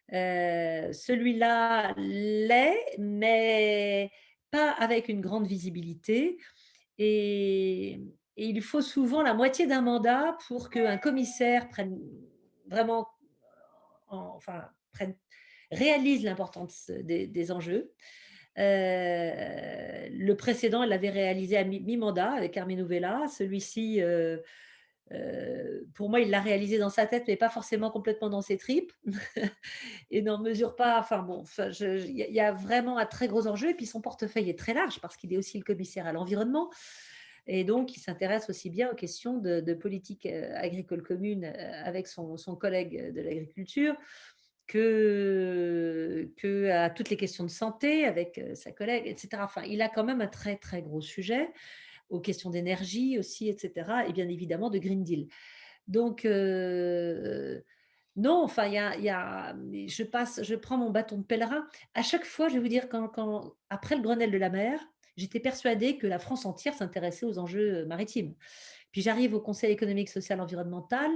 celui-là l'est, mais pas avec une grande visibilité. Et, et il faut souvent la moitié d'un mandat pour qu'un commissaire prenne vraiment, enfin, réalise l'importance des enjeux. Le précédent, elle l'avait réalisé à mi-mandat avec Carmine Nouvella. Celui-ci, pour moi, il l'a réalisé dans sa tête, mais pas forcément complètement dans ses tripes. Et n'en mesure pas. Enfin bon, il y a vraiment un très gros enjeu. Et puis son portefeuille est très large parce qu'il est aussi le commissaire à l'environnement. Et donc, il s'intéresse aussi bien aux questions de politique agricole commune avec son collègue de l'agriculture que à toutes les questions de santé avec sa collègue, etc. Enfin, il a quand même un très, très gros sujet, aux questions d'énergie aussi, etc. Et bien évidemment de Green Deal. Donc, non, enfin, je prends mon bâton de pèlerin. À chaque fois, je vais vous dire, après le Grenelle de la mer, j'étais persuadée que la France entière s'intéressait aux enjeux maritimes. Puis j'arrive au Conseil économique, social, environnemental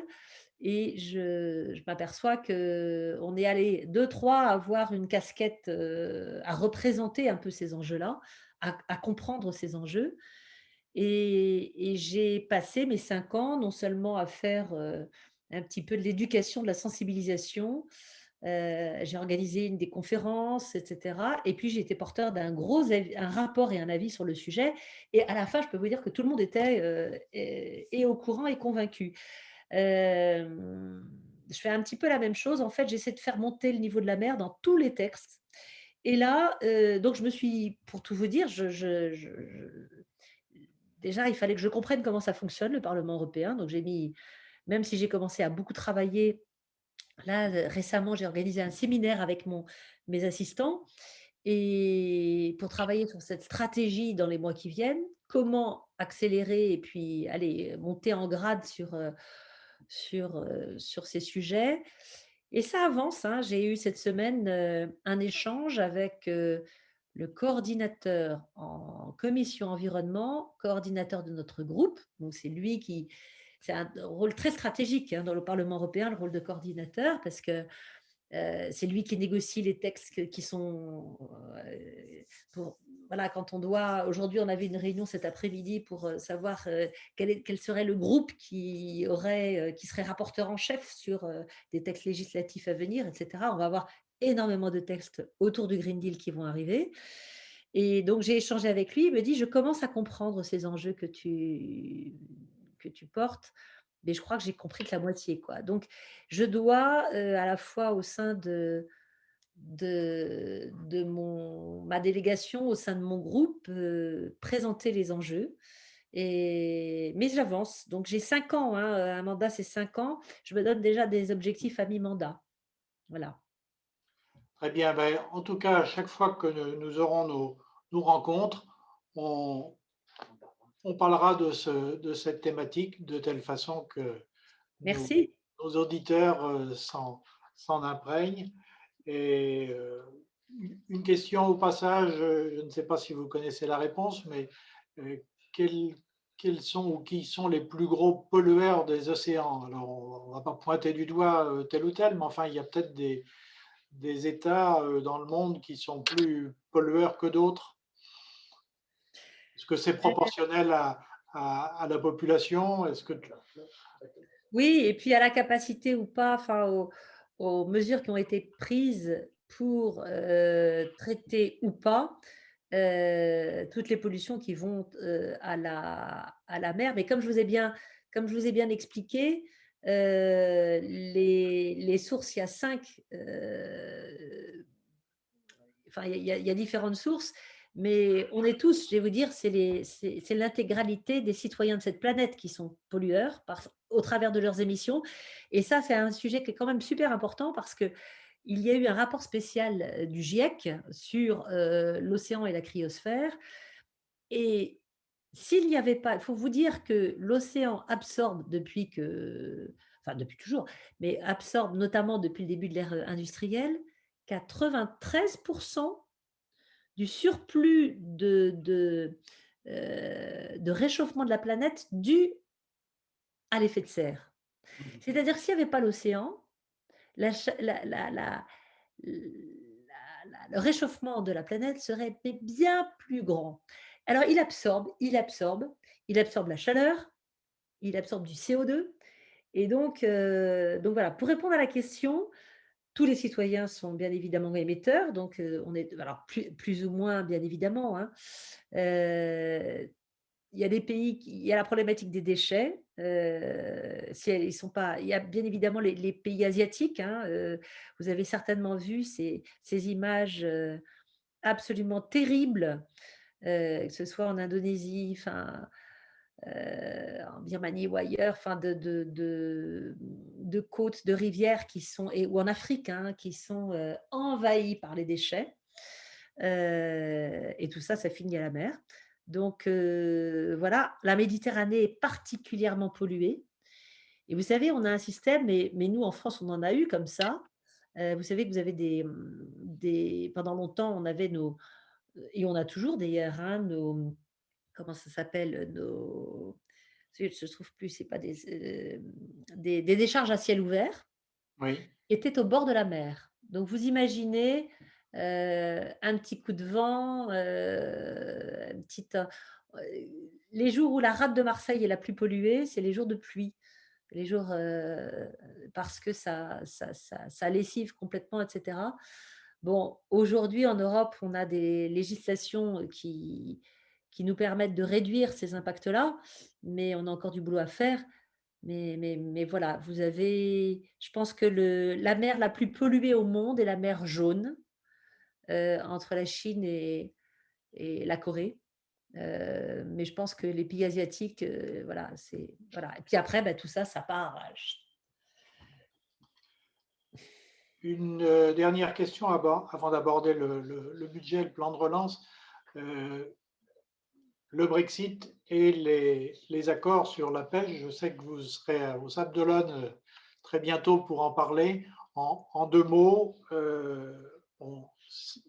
et je m'aperçois qu'on est allé deux, trois à avoir une casquette, à représenter un peu ces enjeux-là, à comprendre ces enjeux. Et j'ai passé mes 5 ans non seulement à faire un petit peu de l'éducation, de la sensibilisation, j'ai organisé des conférences, etc. Et puis j'ai été porteur d'un gros un rapport et un avis sur le sujet. Et à la fin, je peux vous dire que tout le monde était et au courant et convaincu. Je fais un petit peu la même chose. En fait, j'essaie de faire monter le niveau de la mer dans tous les textes. Et là, donc je me suis, pour tout vous dire, déjà, il fallait que je comprenne comment ça fonctionne, le Parlement européen. Donc j'ai mis, même si j'ai commencé à beaucoup travailler, là, récemment, j'ai organisé un séminaire avec mes assistants et pour travailler sur cette stratégie dans les mois qui viennent, comment accélérer et puis aller monter en grade sur ces sujets. Et ça avance, hein. J'ai eu cette semaine un échange avec le coordinateur en commission environnement, coordinateur de notre groupe. Donc c'est lui qui, c'est un rôle très stratégique hein, dans le Parlement européen, le rôle de coordinateur, parce que c'est lui qui négocie les textes qui sont pour, voilà, quand on doit. Aujourd'hui, on avait une réunion cet après-midi pour savoir quel serait le groupe qui serait rapporteur en chef sur des textes législatifs à venir, etc. On va avoir énormément de textes autour du Green Deal qui vont arriver. Et donc j'ai échangé avec lui, il me dit: «Je commence à comprendre ces enjeux que tu portes, mais je crois que j'ai compris que la moitié, quoi». Donc je dois, à la fois au sein de mon ma délégation, au sein de mon groupe, présenter les enjeux mais j'avance. Donc j'ai 5 ans, hein, un mandat, c'est 5 ans. Je me donne déjà des objectifs à mi-mandat. Voilà. Très bien. Ben, en tout cas, à chaque fois que nous aurons nos rencontres, on, on parlera de cette thématique de telle façon que nos, Merci. nos auditeurs s'en imprègnent. Et une question au passage, je ne sais pas si vous connaissez la réponse, mais euh, quels, quels sont ou qui sont les plus gros pollueurs des océans? Alors, on ne va pas pointer du doigt tel ou tel, mais enfin, il y a peut-être des États dans le monde qui sont plus pollueurs que d'autres. Est-ce que c'est proportionnel à la population? Est-ce que Oui, et puis à la capacité ou pas, enfin aux mesures qui ont été prises pour, traiter ou pas, toutes les pollutions qui vont, à la mer. Mais comme je vous ai bien expliqué, les sources, il y a 5. Enfin, il y a différentes sources, mais on est tous, je vais vous dire, c'est l'intégralité des citoyens de cette planète qui sont pollueurs au travers de leurs émissions. Et ça, c'est un sujet qui est quand même super important parce que il y a eu un rapport spécial du GIEC sur l'océan et la cryosphère. Et s'il n'y avait pas, il faut vous dire que l'océan absorbe enfin depuis toujours, mais absorbe notamment depuis le début de l'ère industrielle, 93% du surplus de réchauffement de la planète dû à l'effet de serre. C'est-à-dire que s'il n'y avait pas l'océan, la cha le réchauffement de la planète serait mais bien plus grand. Alors il absorbe la chaleur, il absorbe du CO2 et donc voilà, pour répondre à la question, tous les citoyens sont bien évidemment émetteurs, donc on est alors plus ou moins bien évidemment, hein. Heu, il y a des pays qui il y a la problématique des déchets, si elles ils sont pas il y a bien évidemment les pays asiatiques, hein, vous avez certainement vu ces images, absolument terribles, que ce soit en Indonésie, enfin, en Birmanie ou ailleurs, enfin de côtes, de rivières qui sont ou en Afrique, hein, qui sont, envahies par les déchets. Et tout ça, ça finit à la mer. Donc voilà, la Méditerranée est particulièrement polluée et vous savez, on a un système mais nous en France, on en a eu comme ça. Vous savez que vous avez des pendant longtemps, on avait nos et on a toujours d'ailleurs, hein, nos comment ça s'appelle? Nos zut, je ne trouve plus, c'est pas des décharges à ciel ouvert oui, qui étaient au bord de la mer. Donc vous imaginez, un petit coup de vent, une petite, les jours où la rade de Marseille est la plus polluée, c'est les jours de pluie. Les jours, parce que ça lessive complètement et cetera. Bon, aujourd'hui en Europe, on a des législations qui nous permettent de réduire ces impacts-là, mais on a encore du boulot à faire. Mais voilà, vous avez je pense que la mer la plus polluée au monde est la mer Jaune, entre la Chine et la Corée. Mais je pense que les pays asiatiques, voilà, c'est voilà et puis après, bah, tout ça, ça part, une dernière question avant d'aborder le budget et le plan de relance. Euh, le Brexit et les accords sur la pêche, je sais que vous serez au Sable d'Olonne très bientôt pour en parler. En deux mots,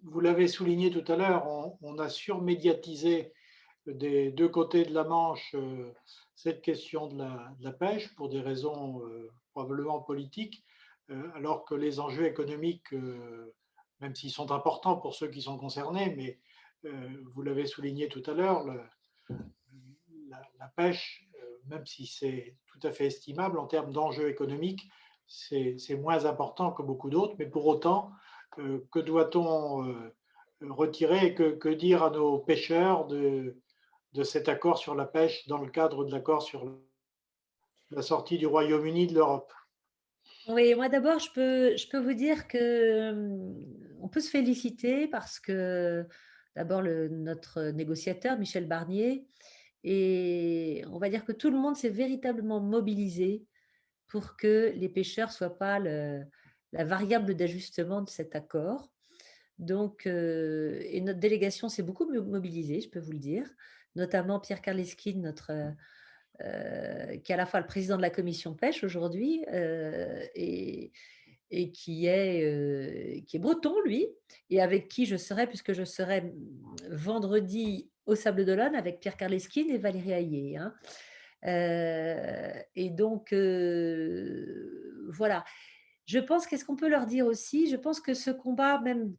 vous l'avez souligné tout à l'heure, on a surmédiatisé des deux côtés de la Manche cette question de la pêche pour des raisons probablement politiques, alors que les enjeux économiques, même s'ils sont importants pour ceux qui sont concernés, mais vous l'avez souligné tout à l'heure, la pêche, même si c'est tout à fait estimable en termes d'enjeux économiques, c'est moins important que beaucoup d'autres, mais pour autant, que doit-on retiré. Et que dire à nos pêcheurs de cet accord sur la pêche dans le cadre de l'accord sur la sortie du Royaume-Uni de l'Europe? Oui, moi d'abord, je peux vous dire que, on peut se féliciter parce que d'abord notre négociateur Michel Barnier et on va dire que tout le monde s'est véritablement mobilisé pour que les pêcheurs soient pas la variable d'ajustement de cet accord. Donc et notre délégation s'est beaucoup mobilisée, je peux vous le dire, notamment Pierre Karleskind, qui est à la fois le président de la commission pêche aujourd'hui, et qui est breton lui, et avec qui je serai, puisque je serai, vendredi au Sable d'Olonne avec Pierre Karleskind et Valérie Hayé, hein. Et donc voilà. Je pense qu'est-ce qu'on peut leur dire aussi? Je pense que ce combat, même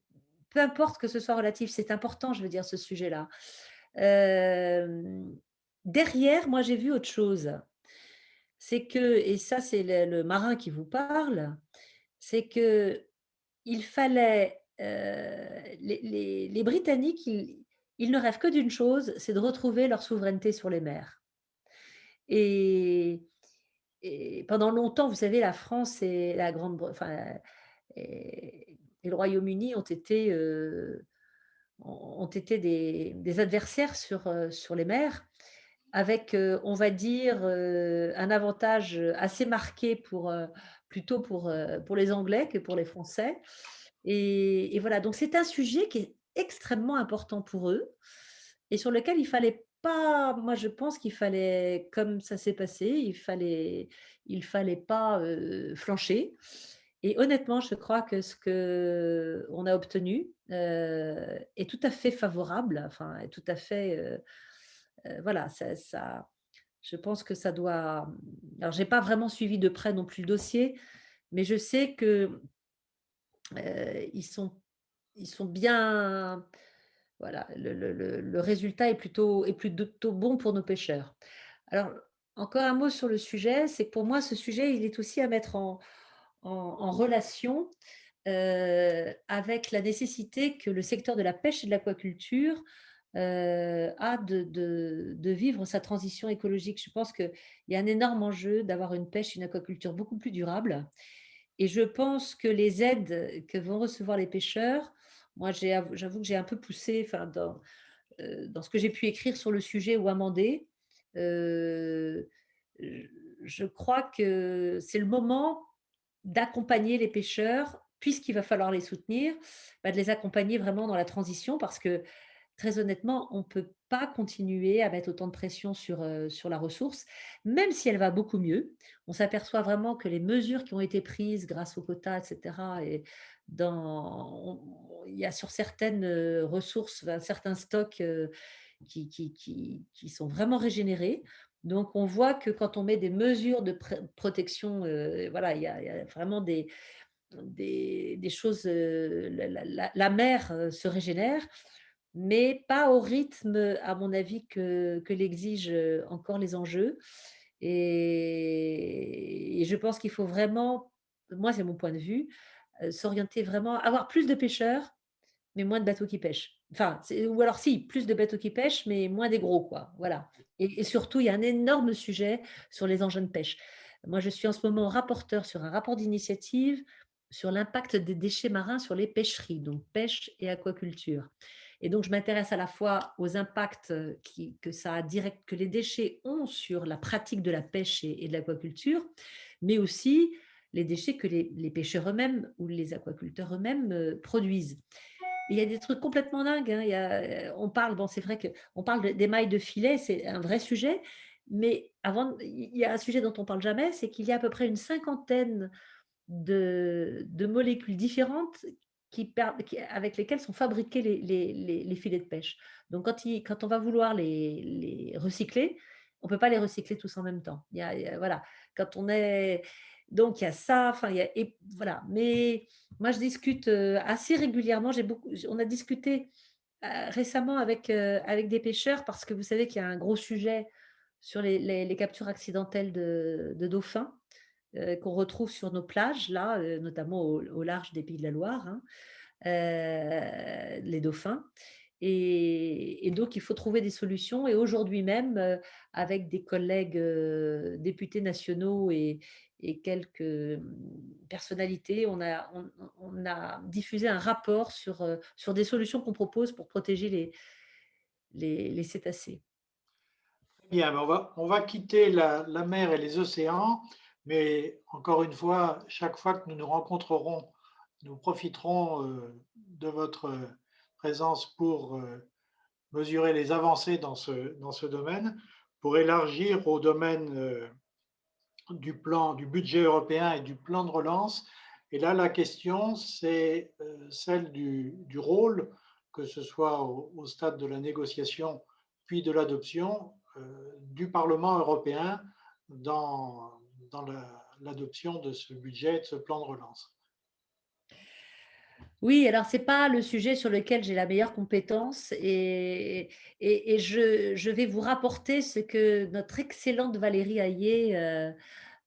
peu importe que ce soit relatif, c'est important, je veux dire, ce sujet-là. Hem, Derrière, moi, j'ai vu autre chose. C'est que et ça, c'est le marin qui vous parle, c'est qu'il fallait, les Britanniques, ils ne rêvent que d'une chose, c'est de retrouver leur souveraineté sur les mers. Et pendant longtemps, vous savez, la France et la Grande-Bre enfin, et le Royaume-Uni ont été des adversaires sur les mers avec, on va dire, un avantage, assez marqué plutôt pour les Anglais que pour les Français. Et voilà, donc c'est un sujet qui est extrêmement important pour eux et sur lequel il fallait pas, moi je pense qu'il fallait, comme ça s'est passé, il fallait pas, flancher. Et honnêtement, je crois que ce qu'on a obtenu, est tout à fait favorable, enfin est tout à fait, voilà, ça je pense que ça doit, alors j'ai pas vraiment suivi de près non plus le dossier, mais je sais que, ils sont bien, voilà, le résultat est plutôt bon pour nos pêcheurs. Alors, encore un mot sur le sujet, c'est que pour moi, ce sujet, il est aussi à mettre en relation, avec la nécessité que le secteur de la pêche et de l'aquaculture, a de vivre sa transition écologique. Je pense qu'il y a un énorme enjeu d'avoir une pêche, une aquaculture beaucoup plus durable, et je pense que les aides que vont recevoir les pêcheurs, moi j'avoue que j'ai un peu poussé, enfin dans ce que j'ai pu écrire sur le sujet ou amender, heu, je je crois que c'est le moment d'accompagner les pêcheurs, puisqu'il va falloir les soutenir, bah, de les accompagner vraiment dans la transition parce que très honnêtement, on ne peut pas continuer à mettre autant de pression sur la ressource, même si elle va beaucoup mieux. On s'aperçoit vraiment que les mesures qui ont été prises grâce aux quotas et cetera, et il y a sur certaines, ressources, enfin certains stocks, qui sont vraiment régénérés. Donc on voit que quand on met des mesures de protection, voilà, il y a vraiment des choses, la mer, se régénère, mais pas au rythme, à mon avis, que l'exigent, encore les enjeux. Et je pense qu'il faut vraiment, moi c'est mon point de vue, s'orienter vraiment, avoir plus de pêcheurs, mais moins de bateaux qui pêchent. Enfin, ou alors si, plus de bateaux qui pêchent, mais moins des gros, quoi, voilà. Et surtout, il y a un énorme sujet sur les engins de pêche. Moi, je suis en ce moment rapporteur sur un rapport d'initiative sur l'impact des déchets marins sur les pêcheries, donc pêche et aquaculture. Et donc je m'intéresse à la fois aux impacts, que les déchets ont sur la pratique de la pêche et de l'aquaculture, mais aussi les déchets que les pêcheurs eux-mêmes ou les aquaculteurs eux-mêmes, produisent. Il y a des trucs complètement dingues, hein. On parle, bon, c'est vrai qu'on parle des mailles de filet, c'est un vrai sujet, mais il y a un sujet dont on parle jamais, c'est qu'il y a à peu près une cinquantaine de molécules différentes avec lesquelles sont fabriqués les filets de pêche. Donc quand on va vouloir les recycler, on ne peut pas les recycler tous en même temps. Voilà, quand on est donc il y a ça, enfin il y a et voilà. Mais moi je discute, assez régulièrement, on a discuté, récemment avec des pêcheurs parce que vous savez qu'il y a un gros sujet sur les captures accidentelles de dauphins, qu'on retrouve sur nos plages là, notamment au large des Pays de la Loire, hein. les dauphins. Et donc, il faut trouver des solutions. Et aujourd'hui même, avec des collègues députés nationaux et quelques personnalités, on a diffusé un rapport sur des solutions qu'on propose pour protéger les cétacés. Bien, ben on va quitter la mer et les océans, mais encore une fois, chaque fois que nous nous rencontrerons, nous profiterons de votre présence pour mesurer les avancées dans ce domaine, pour élargir au domaine du budget européen et du plan de relance. Et là, la question, c'est celle du rôle, que ce soit au stade de la négociation puis de l'adoption, du Parlement européen dans l'adoption de ce budget et de ce plan de relance. Oui, alors c'est pas le sujet sur lequel j'ai la meilleure compétence et je vais vous rapporter ce que notre excellente Valérie Hayé,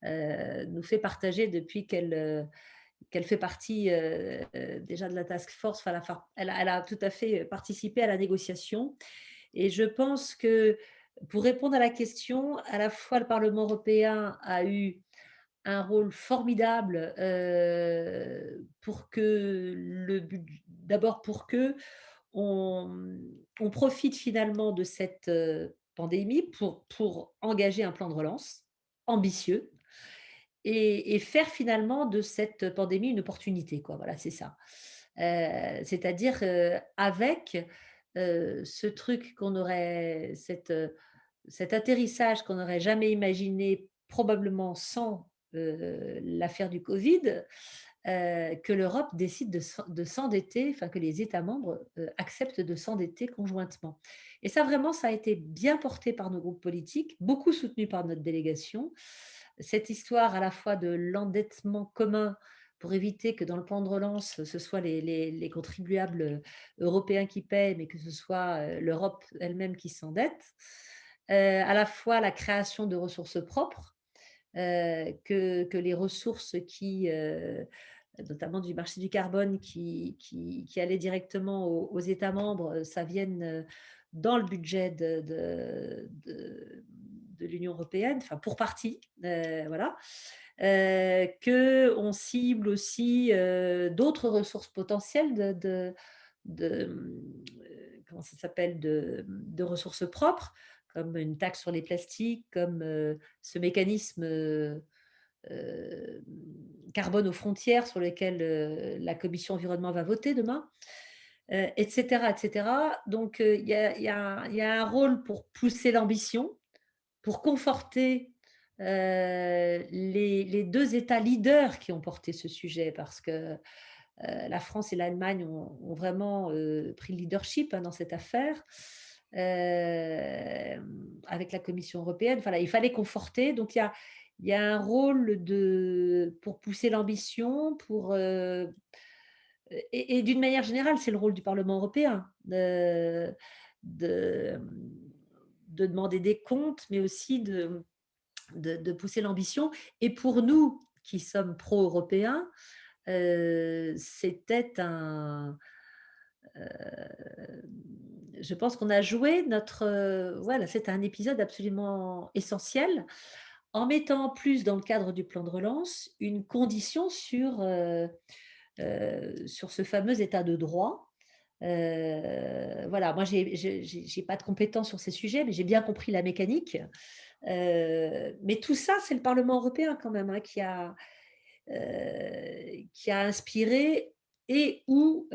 nous fait partager depuis qu'elle fait partie, déjà de la task force. Enfin, elle a tout à fait participé à la négociation et je pense que pour répondre à la question, à la fois le Parlement européen a eu un rôle formidable, pour que le budg d'abord pour que on on profite finalement de cette, pandémie pour engager un plan de relance ambitieux et faire finalement de cette pandémie une opportunité, quoi. Voilà, c'est ça. C'est-à-dire, avec, ce truc qu'on aurait cet atterrissage qu'on n'aurait jamais imaginé probablement sans, l'affaire du Covid, que l'Europe décide de s'endetter, enfin que les États membres, acceptent de s'endetter conjointement. Et ça vraiment, ça a été bien porté par nos groupes politiques, beaucoup soutenu par notre délégation. Cette histoire à la fois de l'endettement commun pour éviter que dans le plan de relance, ce soit les contribuables, européens qui paient, mais que ce soit, l'Europe elle-même qui s'endette. À la fois la création de ressources propres, que les ressources qui, notamment du marché du carbone qui allaient directement aux États membres, ça vienne, dans le budget de l'Union européenne, enfin pour partie, voilà. Qu'on cible aussi, d'autres ressources potentielles comment ça s'appelle? De ressources propres, comme une taxe sur les plastiques, comme, ce mécanisme, heu, carbone aux frontières sur lequel, la commission environnement va voter demain, et cetera, et cetera. Donc, il y a un rôle pour pousser l'ambition, pour conforter, les 2 États leaders qui ont porté ce sujet parce que, la France et l'Allemagne ont vraiment, pris le leadership, hein, dans cette affaire, avec la Commission européenne. Voilà, il fallait conforter, donc il y a un rôle pour pousser l'ambition, et d'une manière générale, c'est le rôle du Parlement européen de, de demander des comptes, mais aussi de pousser l'ambition. Et pour nous qui sommes pro-européens, c'était je pense qu'on a joué notre, voilà, c'était un épisode absolument essentiel, en mettant en plus dans le cadre du plan de relance, une condition sur ce fameux état de droit. Voilà, moi j'ai pas de compétences sur ces sujets, mais j'ai bien compris la mécanique. Mais tout ça, c'est le Parlement européen quand même, hein, qui a inspiré et ou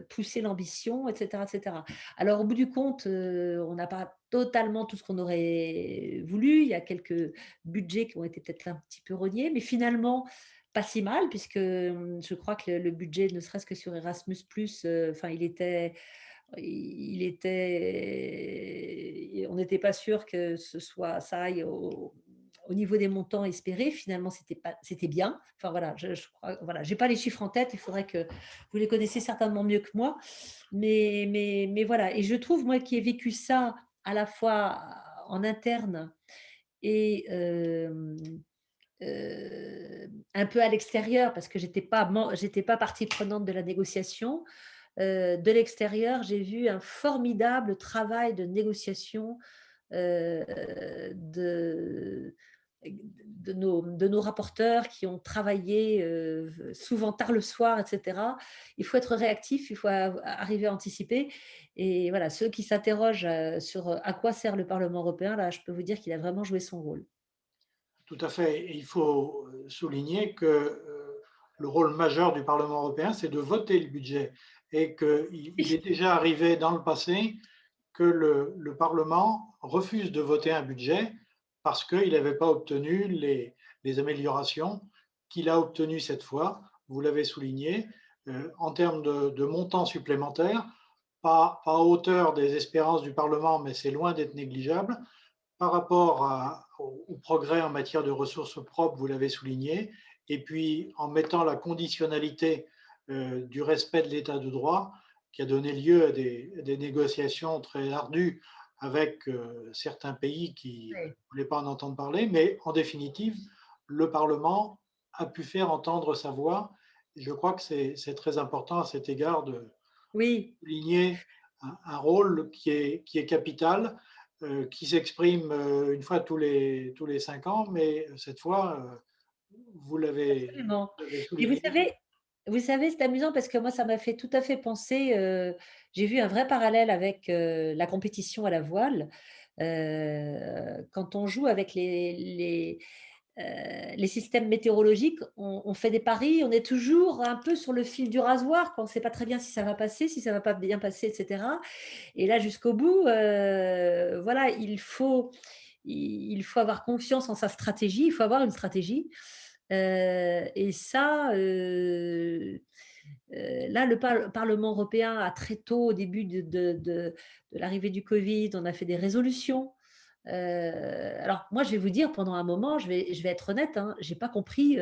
poussé l'ambition, et cetera, et cetera. Alors au bout du compte, on n'a pas totalement tout ce qu'on aurait voulu. Il y a quelques budgets qui ont été peut-être un petit peu rogné, mais finalement pas si mal puisque, je crois que le budget, ne serait-ce que sur Erasmus+, enfin il était, on n'était pas sûr que ça aille au niveau des montants espérés. Finalement, c'était bien. Enfin voilà, je crois, voilà, j'ai pas les chiffres en tête. Il faudrait que vous les connaissez certainement mieux que moi, mais voilà. Et je trouve, moi, qui ai vécu ça à la fois en interne et un peu à l'extérieur parce que j'étais pas partie prenante de la négociation. De l'extérieur, j'ai vu un formidable travail de négociation euh, de, de nos rapporteurs qui ont travaillé souvent tard le soir, etc. Il faut être réactif, il faut arriver à anticiper. Et voilà, ceux qui s'interrogent sur à quoi sert le Parlement européen, là, je peux vous dire qu'il a vraiment joué son rôle. Tout à fait. Et il faut souligner que le rôle majeur du Parlement européen, c'est de voter le budget. Et qu'il est déjà arrivé dans le passé que le Parlement refuse de voter un budget parce qu'il n'avait pas obtenu les améliorations qu'il a obtenues cette fois. Vous l'avez souligné, en termes de montants supplémentaires, pas à hauteur des espérances du Parlement, mais c'est loin d'être négligeable. Par rapport au progrès en matière de ressources propres, vous l'avez souligné, et puis en mettant la conditionnalité du respect de l'état de droit, qui a donné lieu à des négociations très ardues avec certains pays qui ne Oui. voulaient pas en entendre parler, mais en définitive, le Parlement a pu faire entendre sa voix. Et je crois que c'est très important à cet égard de Oui, souligner un rôle qui est capital, qui s'exprime une fois tous les 5 ans, mais cette fois, absolument. vous l'avez Et souligné. vous savez, c'est amusant parce que moi, ça m'a fait tout à fait penser, j'ai vu un vrai parallèle avec, la compétition à la voile. Quand on joue avec les systèmes météorologiques, on fait des paris, on est toujours un peu sur le fil du rasoir, quand on ne sait pas très bien si ça va passer, si ça va pas bien passer, et cetera. Et là, jusqu'au bout, voilà, il faut avoir confiance en sa stratégie, il faut avoir une stratégie. Et ça, là, Parlement européen a très tôt, au début de l'arrivée du Covid, on a fait des résolutions. Alors moi, je vais vous dire, pendant un moment, je vais être honnête, hein, j'ai pas compris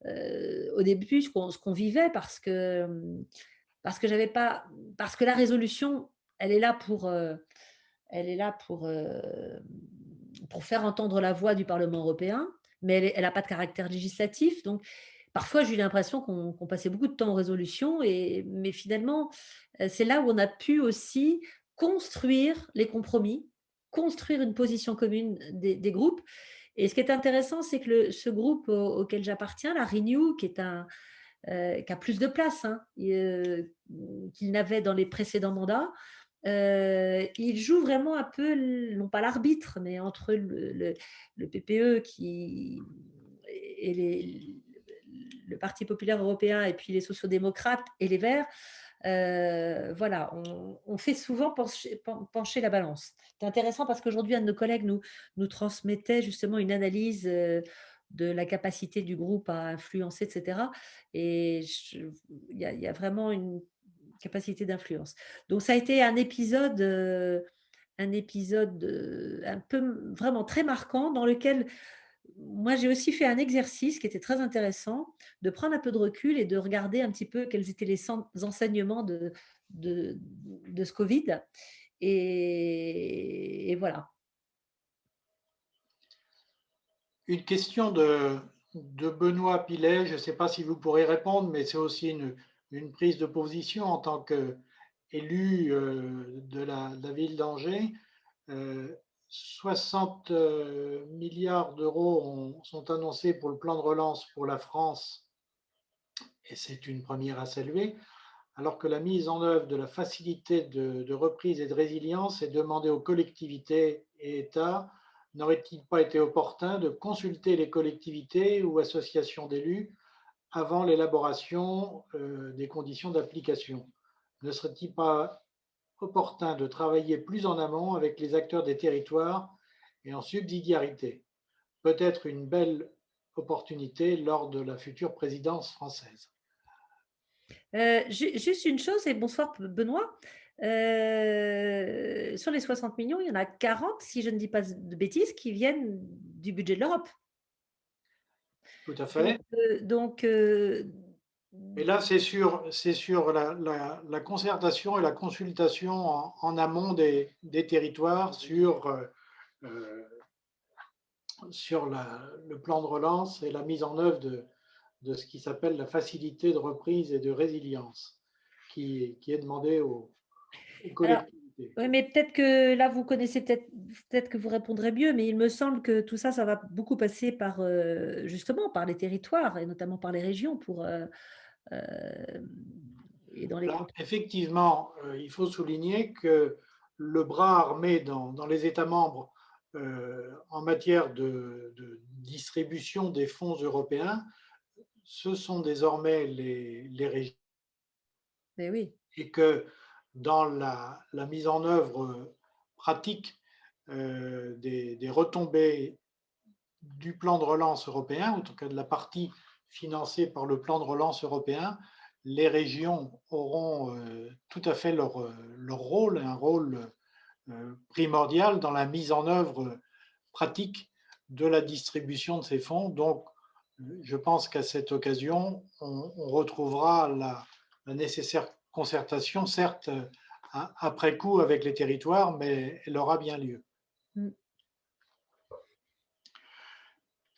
au début ce qu'on vivait parce que j'avais pas, parce que la résolution, elle est là elle est là pour faire entendre la voix du Parlement européen, mais elle n'a pas de caractère législatif. Donc, parfois, j'ai eu l'impression qu'on passait beaucoup de temps en résolution, mais finalement, c'est là où on a pu aussi construire les compromis, construire une position commune des groupes. Et ce qui est intéressant, c'est que ce groupe auquel j'appartiens, la Renew, qui a plus de place hein, qu'il n'avait dans les précédents mandats, il joue vraiment un peu, non pas l'arbitre, mais entre le PPE et le Parti populaire européen et puis les sociodémocrates et les Verts. Voilà, on fait souvent pencher la balance. C'est intéressant parce qu'aujourd'hui, un de nos collègues nous transmettait justement une analyse de la capacité du groupe à influencer, etc. Et il y a vraiment une capacité d'influence. Donc ça a été un épisode un peu vraiment très marquant dans lequel moi j'ai aussi fait un exercice qui était très intéressant, de prendre un peu de recul et de regarder un petit peu quels étaient les enseignements de ce Covid. Et voilà. Une question de Benoît Pilet, je ne sais pas si vous pourrez répondre, mais c'est aussi une prise de position en tant qu'élu de la ville d'Angers. 60 milliards d'euros sont annoncés pour le plan de relance pour la France, et c'est une première à saluer, alors que la mise en œuvre de la facilité de reprise et de résilience est demandée aux collectivités et États. N'aurait-il pas été opportun de consulter les collectivités ou associations d'élus avant l'élaboration des conditions d'application? Ne serait-il pas opportun de travailler plus en amont avec les acteurs des territoires et en subsidiarité? Peut-être une belle opportunité lors de la future présidence française. Juste une chose, et bonsoir Benoît. Sur les 60 millions, il y en a 40, si je ne dis pas de bêtises, qui viennent du budget de l'Europe. Tout à Donc, fait. donc Et là, c'est sur la concertation et la consultation en amont des territoires sur sur le plan de relance et la mise en œuvre de ce qui s'appelle la facilité de reprise et de résilience, qui est demandée aux Alors, collectivités. oui, mais peut-être que là, vous connaissez peut-être que vous répondrez mieux, mais il me semble que tout ça, ça va beaucoup passer par, justement, par les territoires et notamment par les régions pour, hem et dans les Alors, contrôles. effectivement, il faut souligner que le bras armé dans les États membres en matière de distribution des fonds européens, ce sont désormais les régions, Eh oui. et que dans la mise en œuvre pratique des retombées du plan de relance européen, en tout cas de la partie financée par le plan de relance européen, les régions auront tout à fait leur rôle, un rôle primordial dans la mise en œuvre pratique de la distribution de ces fonds. Donc, je pense qu'à cette occasion, on retrouvera la nécessaire concertation, certes après coup avec les territoires, mais elle aura bien lieu. Mmh.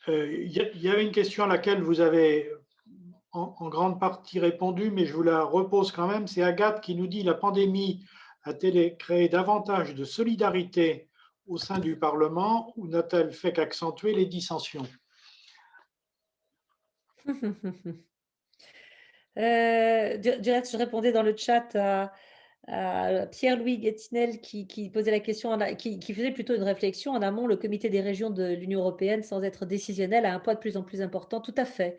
Il y avait une question à laquelle vous avez en grande partie répondu, mais je vous la repose quand même. C'est Agathe qui nous dit: la pandémie a-t-elle créé davantage de solidarité au sein du Parlement ou n'a-t-elle fait qu'accentuer les dissensions? Direct, je répondais dans le chat à Pierre-Louis Guetinel qui posait la question, qui faisait plutôt une réflexion. En amont, le comité des régions de l'Union européenne, sans être décisionnel, a un poids de plus en plus important. Tout à fait,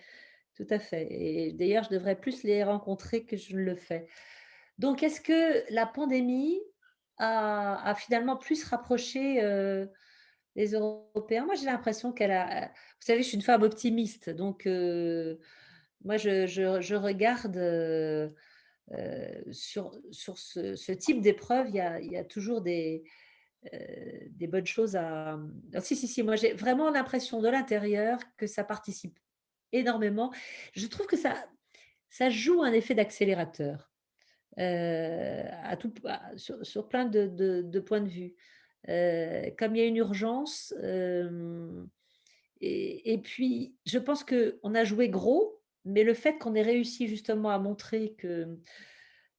tout à fait. Et d'ailleurs, je devrais plus les rencontrer que je ne le fais. Donc, est-ce que la pandémie a finalement plus rapproché les Européens? Moi, j'ai l'impression qu'elle a. Vous savez, je suis une femme optimiste, donc moi, je regarde. Sur ce type d'épreuve, il y a toujours des bonnes choses à si, si, si, moi j'ai vraiment l'impression de l'intérieur que ça participe énormément. Je trouve que ça joue un effet d'accélérateur, à tout sur plein de points de vue. Comme il y a une urgence, et puis je pense qu'on a joué gros, mais le fait qu'on ait réussi justement à montrer que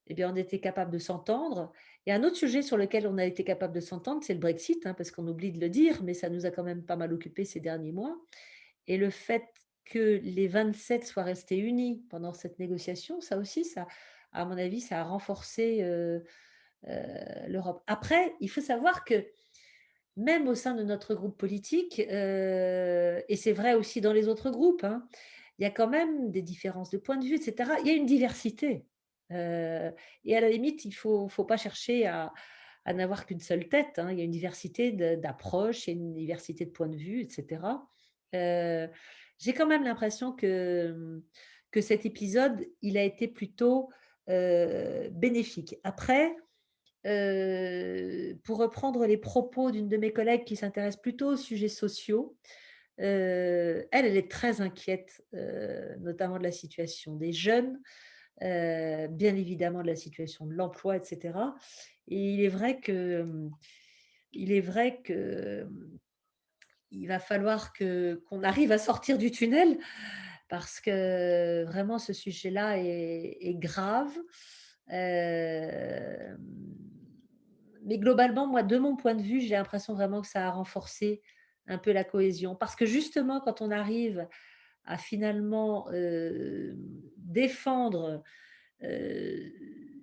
eh bien, on était capable de s'entendre. Et un autre sujet sur lequel on a été capable de s'entendre, c'est le Brexit, hein, parce qu'on oublie de le dire, mais ça nous a quand même pas mal occupé ces derniers mois. Et le fait que les 27 soient restés unis pendant cette négociation, ça aussi, ça, à mon avis, ça a renforcé l'Europe. Après, il faut savoir que même au sein de notre groupe politique, et c'est vrai aussi dans les autres groupes, hein, il y a quand même des différences de point de vue, et cetera. Il y a une diversité, et à la limite, il faut pas chercher à n'avoir qu'une seule tête, hein. Il y a une diversité d'approches, il y a une diversité de points de vue, et cetera. J'ai quand même l'impression que cet épisode, il a été plutôt, bénéfique. Après, pour reprendre les propos d'une de mes collègues qui s'intéresse plutôt aux sujets sociaux, elle est très inquiète, notamment de la situation des jeunes, bien évidemment de la situation de l'emploi, et cetera. Et il est vrai que, il va falloir qu'on arrive à sortir du tunnel parce que vraiment ce sujet-là est grave. Hem, mais globalement, moi, de mon point de vue, j'ai l'impression vraiment que ça a renforcé un peu la cohésion. Parce que justement, quand on arrive à finalement, défendre, heu,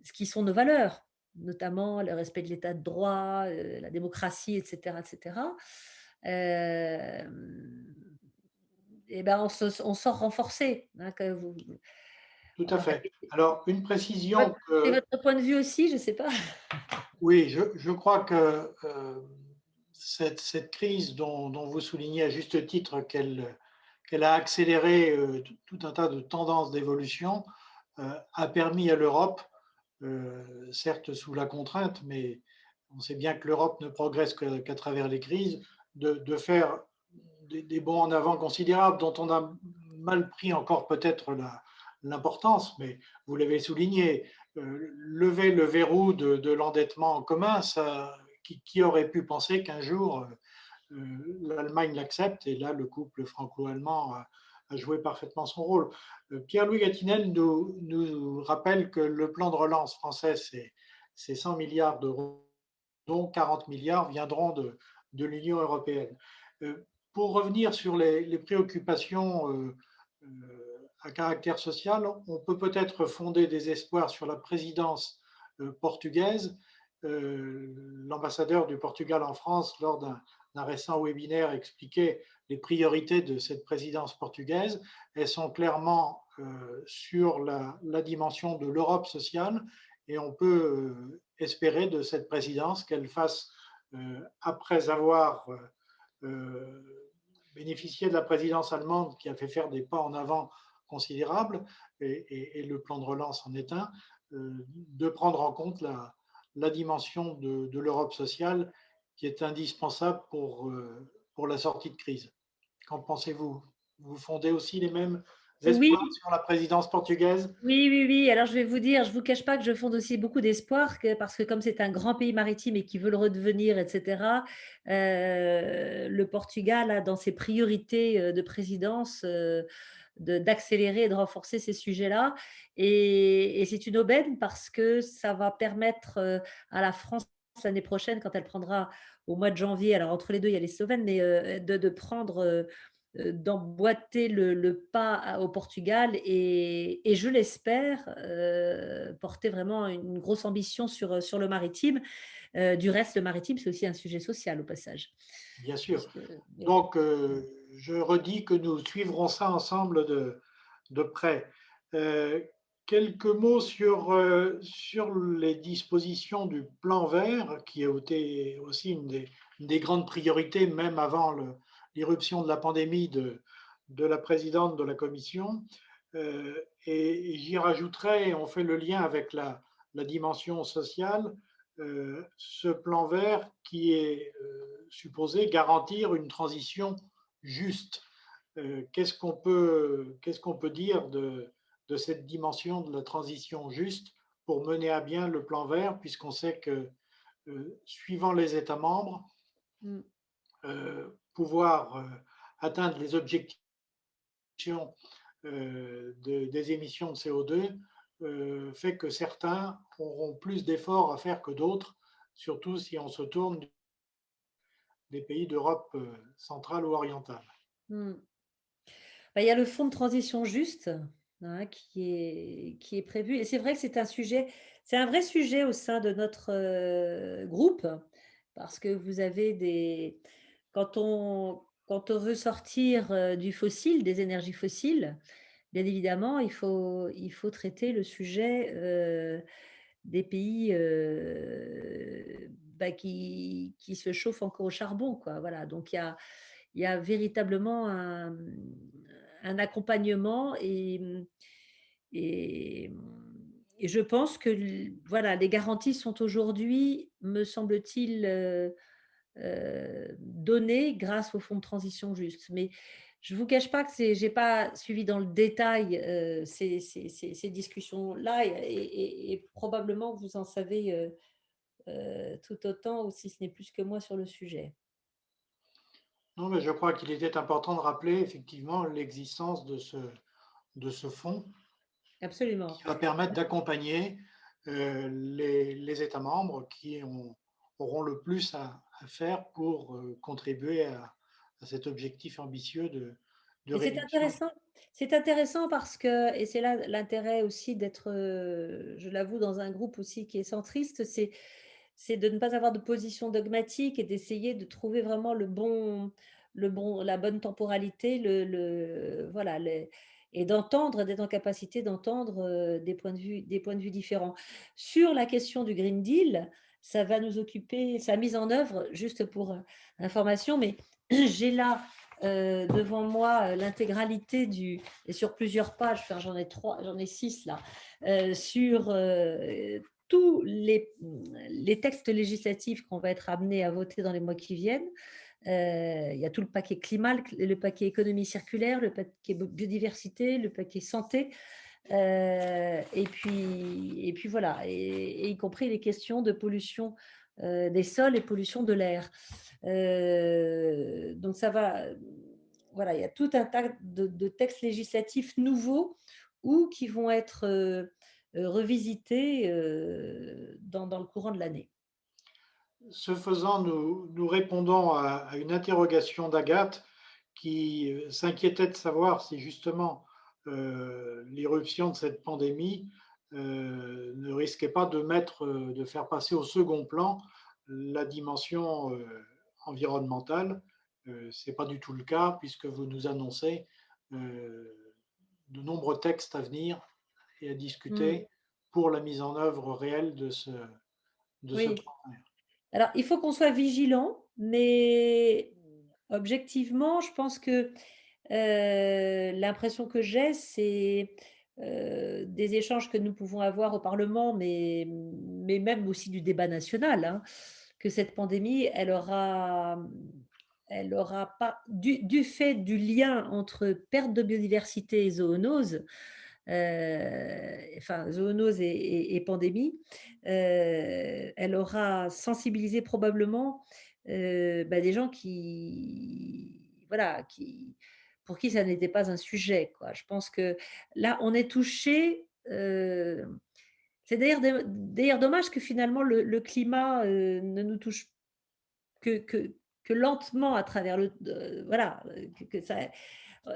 ce qui sont nos valeurs, notamment le respect de l'état de droit, la démocratie, et cetera, hem et ben, on sort renforcé, hein, que vous Tout à voilà. fait. Alors, une précision C'est que, votre point de vue aussi? Je ne sais pas. oui, je crois que cette crise dont vous soulignez à juste titre qu'elle a accéléré tout un tas de tendances d'évolution, a permis à l'Europe, certes sous la contrainte, mais on sait bien que l'Europe ne progresse qu'à travers les crises, de faire des bons en avant considérables dont on a mal pris encore peut-être l'importance, mais vous l'avez souligné, lever le verrou de l'endettement en commun, ça, qui aurait pu penser qu'un jour l'Allemagne l'accepte et là, le couple franco-allemand a joué parfaitement son rôle. Pierre-Louis Gatinel nous rappelle que le plan de relance français, c'est 100 milliards d'euros, dont 40 milliards viendront de l'Union européenne. Pour revenir sur les préoccupations à caractère social, on peut peut-être fonder des espoirs sur la présidence portugaise. L'ambassadeur du Portugal en France, lors d'un récent webinaire, expliquait les priorités de cette présidence portugaise. Elles sont clairement sur la dimension de l'Europe sociale et on peut espérer de cette présidence qu'elle fasse, après avoir bénéficié de la présidence allemande qui a fait faire des pas en avant considérables, et le plan de relance en est un, de prendre en compte la dimension de l'Europe sociale qui est indispensable pour la sortie de crise. Qu'en pensez-vous? Vous fondez aussi les mêmes espoirs Oui, sur la présidence portugaise? oui, oui, oui. Alors, je vais vous dire, je ne vous cache pas que je fonde aussi beaucoup d'espoir, parce que comme c'est un grand pays maritime et qui veut le redevenir, etc., le Portugal a dans ses priorités de présidence d'accélérer et de renforcer ces sujets-là. Et c'est une aubaine parce que ça va permettre à la France l'année prochaine, quand elle prendra au mois de janvier, alors entre les deux, il y a les Slovènes, mais de prendre d'emboîter le pas au Portugal et je l'espère, porter vraiment une grosse ambition sur le maritime. Du reste, le maritime, c'est aussi un sujet social au passage. Bien sûr. Puisque, oui. Donc, je redis que nous suivrons ça ensemble de près. Euh, Quelques mots sur les dispositions du plan vert, qui a été aussi une des grandes priorités, même avant l'irruption de la pandémie de la présidente de la Commission. Et j'y rajouterai, on fait le lien avec la dimension sociale, ce plan vert qui est supposé garantir une transition juste. Qu'est-ce qu'on peut dire de cette dimension de la transition juste pour mener à bien le plan vert, puisqu'on sait que, suivant les États membres, Mm. pouvoir atteindre les objectifs des émissions de CO2 fait que certains auront plus d'efforts à faire que d'autres, surtout si on se tourne des pays d'Europe centrale ou orientale. Mm. Bah, il y a le fonds de transition juste, hein, qui est prévu. Et c'est vrai que c'est un vrai sujet au sein de notre groupe, parce que vous avez quand on veut sortir du fossile, des énergies fossiles, bien évidemment, il faut traiter le sujet des pays bah, qui se chauffent encore au charbon, quoi. Voilà. Donc, il y a véritablement un accompagnement et, et je pense que voilà, les garanties sont aujourd'hui, me semble-t-il, données grâce au fonds de transition juste. Mais je ne vous cache pas que j'ai pas suivi dans le détail ces discussions-là et probablement que vous en savez tout autant ou si ce n'est plus que moi sur le sujet. Non, mais je crois qu'il était important de rappeler effectivement l'existence de ce fonds qui Absolument. va permettre d'accompagner les États membres qui auront le plus à faire pour contribuer à cet objectif ambitieux de Et réduction. c'est intéressant parce que, et c'est là l'intérêt aussi d'être, je l'avoue, dans un groupe aussi qui est centriste, c'est de ne pas avoir de position dogmatique et d'essayer de trouver vraiment la bonne temporalité, voilà, et d'entendre, d'être en capacité d'entendre des points de vue différents. Sur la question du Green Deal, ça va nous occuper, sa mise en œuvre, juste pour information, mais j'ai là devant moi l'intégralité et sur plusieurs pages, enfin j'en ai 6 là, sur tous les textes législatifs qu'on va être amenés à voter dans les mois qui viennent. Il y a tout le paquet climat, le paquet économie circulaire, le paquet biodiversité, le paquet santé, et puis voilà, et y compris les questions de pollution des sols et pollution de l'air. Donc ça va, voilà, il y a tout un tas de textes législatifs nouveaux ou qui vont être, revisités, dans le courant de l'année. Ce faisant, nous répondons à une interrogation d'Agathe qui s'inquiétait de savoir si justement l'irruption de cette pandémie ne risquait pas de faire passer au second plan la dimension environnementale. Ce n'est pas du tout le cas puisque vous nous annoncez de nombreux textes à venir et à Mmh. discuter pour la mise en œuvre réelle de ce Oui. plan. Alors il faut qu'on soit vigilant, mais objectivement, je pense que, l'impression que j'ai, c'est, des échanges que nous pouvons avoir au parlement, mais même aussi du débat national, hein, que cette pandémie, elle aura pas du fait du lien entre perte de biodiversité et zoonose, enfin zoonose et pandémie, elle aura sensibilisé probablement, des gens qui voilà, pour qui ça n'était pas un sujet, quoi. Je pense que là, on est touché, c'est d'ailleurs dommage que finalement le climat, ne nous touche que que que lentement à travers voilà, que ça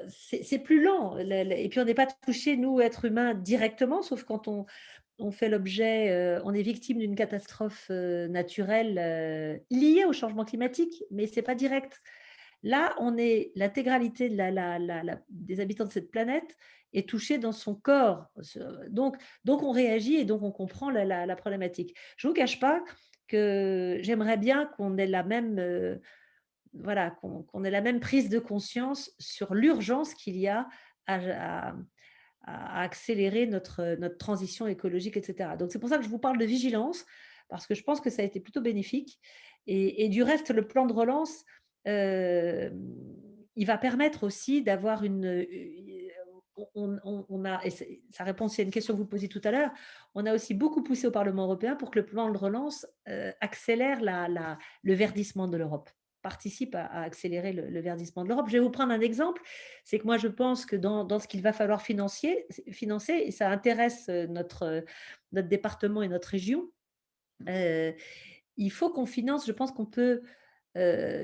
c'est plus lent, le et puis on n'est pas touché nous, êtres humains, directement, sauf quand on fait l'objet, on est victime d'une catastrophe, naturelle, liée au changement climatique, mais c'est pas direct. Là, on est l'intégralité de la des habitants de cette planète est touchée dans son corps, donc on réagit et donc on comprend la problématique. Je ne vous cache pas que j'aimerais bien qu'on ait la même, voilà, qu'on ait la même prise de conscience sur l'urgence qu'il y a à à à accélérer notre transition écologique et cetera. Donc c'est pour ça que je vous parle de vigilance, parce que je pense que ça a été plutôt bénéfique et du reste, le plan de relance, hem, il va permettre aussi d'avoir on a et ça répond aussi à une question que vous posiez tout à l'heure, on a aussi beaucoup poussé au Parlement européen pour que le plan de relance, accélère le verdissement de l'Europe, participe à accélérer le verdissement de l'Europe. Je vais vous prendre un exemple, c'est que moi je pense que dans ce qu'il va falloir financer et ça intéresse, notre département et notre région, heu, il faut qu'on finance, je pense qu'on peut,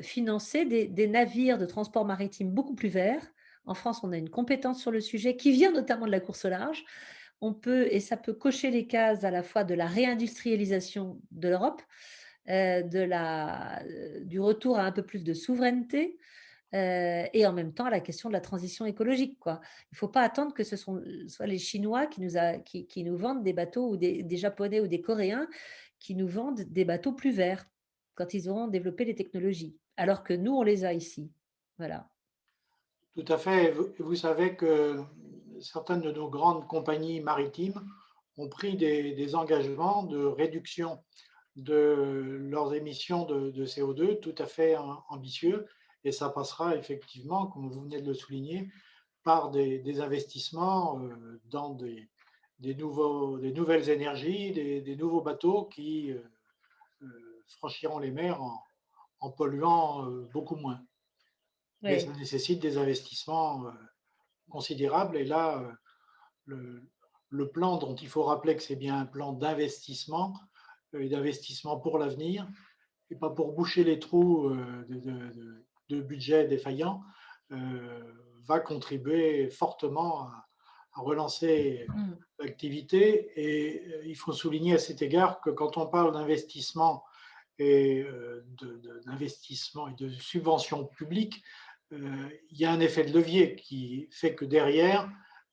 financer des navires de transport maritime beaucoup plus verts. En France, on a une compétence sur le sujet qui vient notamment de la course au large. On peut et ça peut cocher les cases à la fois de la réindustrialisation de l'Europe, du retour à un peu plus de souveraineté, et en même temps la question de la transition écologique, quoi. Il ne faut pas attendre que soit les Chinois qui nous vendent des bateaux ou des Japonais ou des Coréens qui nous vendent des bateaux plus verts, quand ils auront développé les technologies, alors que nous, on les a ici. Voilà. Tout à fait. Vous savez que certaines de nos grandes compagnies maritimes ont pris des engagements de réduction de leurs émissions de CO2 tout à fait ambitieux. Et ça passera effectivement, comme vous venez de le souligner, par des investissements dans des nouvelles énergies, des nouveaux bateaux qui franchiront les mers en polluant beaucoup moins. Mais ça Oui, nécessite des investissements considérables. Et là, le, le plan dont il faut rappeler que c'est bien un plan d'investissement et d'investissement pour l'avenir, et pas pour boucher les trous de budget défaillant, va contribuer fortement à relancer mmh, l'activité. Et il faut souligner à cet égard que quand on parle d'investissement et d'investissement et de subventions publiques, il y a un effet de levier qui fait que derrière,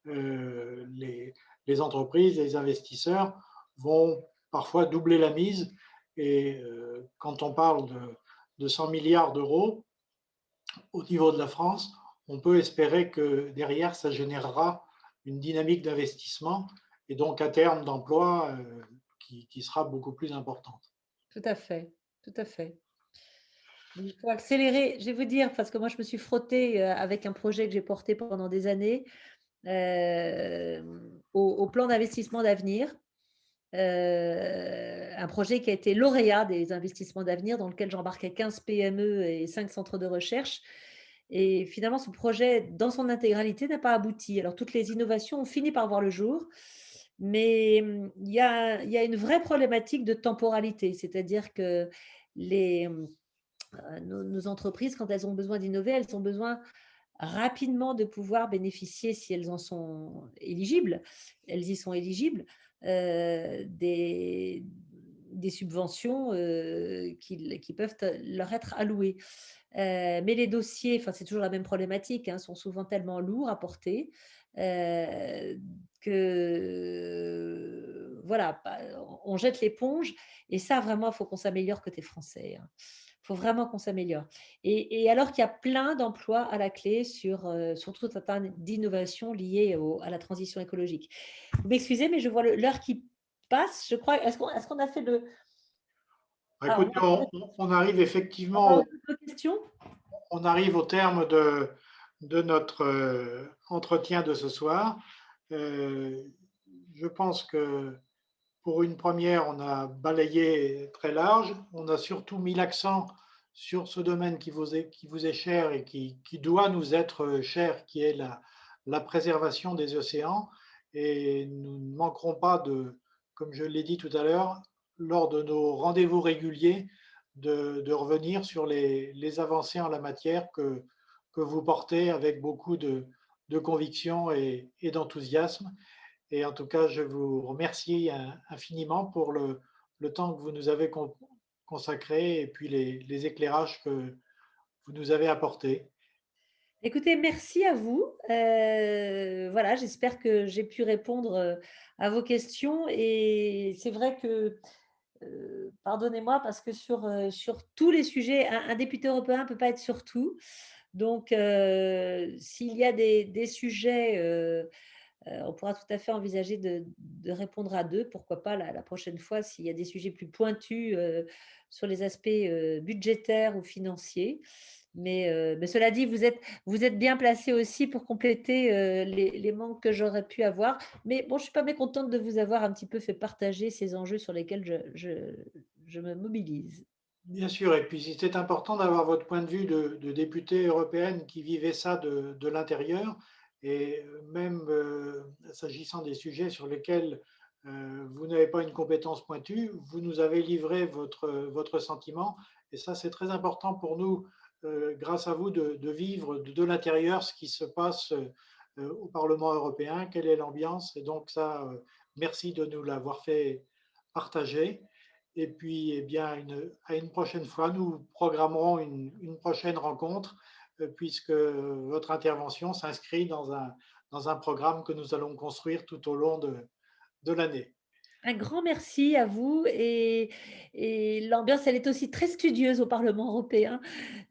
les entreprises, les investisseurs vont parfois doubler la mise. Et quand on parle de 100 milliards d'euros au niveau de la France, on peut espérer que derrière, ça générera une dynamique d'investissement et donc à terme d'emploi qui sera beaucoup plus importante. tout à fait, tout à fait. Donc il faut accélérer. Je vais vous dire, parce que moi je me suis frottée, avec un projet que j'ai porté pendant des années, au plan d'investissement d'avenir. un projet qui a été lauréat des investissements d'avenir dans lequel j'embarquais 15 PME et 5 centres de recherche et finalement ce projet dans son intégralité n'a pas abouti. Alors toutes les innovations ont fini par voir le jour, mais, il y a une vraie problématique de temporalité. C'est-à-dire que les, nos entreprises, quand elles ont besoin d'innover, elles ont besoin rapidement de pouvoir bénéficier, si elles en sont éligibles, elles y sont éligibles, des subventions, qui peuvent leur être allouées. Mais les dossiers, enfin, c'est toujours la même problématique, hein, sont souvent tellement lourds à porter, que voilà, bah, on jette l'éponge et ça vraiment, il faut qu'on s'améliore côté français, hein. Il faut vraiment qu'on s'améliore et alors qu'il y a plein d'emplois à la clé sur tout un tas d'innovations liées à la transition écologique. Vous m'excusez, mais je vois l'heure qui passe, je crois. Est-ce qu'on a fait le alors Écoutez, on arrive on a effectivement, d'autres questions? on arrive au terme de notre entretien de ce soir. Euh, je pense que pour une première, on a balayé très large. On a surtout mis l'accent sur ce domaine qui vous est cher et qui doit nous être cher, qui est la préservation des océans. Et nous ne manquerons pas de, comme je l'ai dit tout à l'heure, lors de nos rendez-vous réguliers, de revenir sur les avancées en la matière que vous portez avec beaucoup de conviction et d'enthousiasme. Et en tout cas, je vous remercie infiniment pour le temps que vous nous avez consacré et puis les éclairages que vous nous avez apportés. Écoutez, merci à vous. Voilà, j'espère que j'ai pu répondre, à vos questions et c'est vrai que, pardonnez-moi parce que sur tous les sujets, un député européen ne peut pas être sur tout. Donc, s'il y a des sujets, on pourra tout à fait envisager de répondre à 2. Pourquoi pas la prochaine fois s'il y a des sujets plus pointus, sur les aspects, budgétaires ou financiers. Mais cela dit, vous êtes bien placé aussi pour compléter, les manques que j'aurais pu avoir. Mais bon, je suis pas mécontente de vous avoir un petit peu fait partager ces enjeux sur lesquels je me mobilise. Bien sûr, et puis c'est important d'avoir votre point de vue de députée européenne qui vivait ça de l'intérieur, et même s'agissant des sujets sur lesquels vous n'avez pas une compétence pointue, vous nous avez livré votre sentiment, et ça c'est très important pour nous, grâce à vous, de vivre de l'intérieur ce qui se passe au Parlement européen, quelle est l'ambiance, et donc ça, merci de nous l'avoir fait partager. Et puis, eh bien, à une prochaine fois, nous programmerons une prochaine rencontre, puisque votre intervention s'inscrit dans un programme que nous allons construire tout au long de l'année. Un grand merci à vous et l'ambiance, elle est aussi très studieuse au Parlement européen.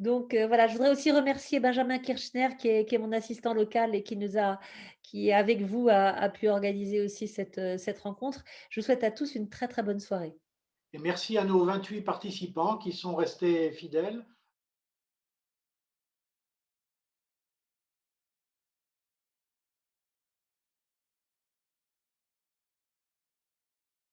Donc, voilà, je voudrais aussi remercier Benjamin Kirchner qui est mon assistant local et qui avec vous a pu organiser aussi cette rencontre. Je vous souhaite à tous une très, très bonne soirée. Et merci à nos 28 participants qui sont restés fidèles.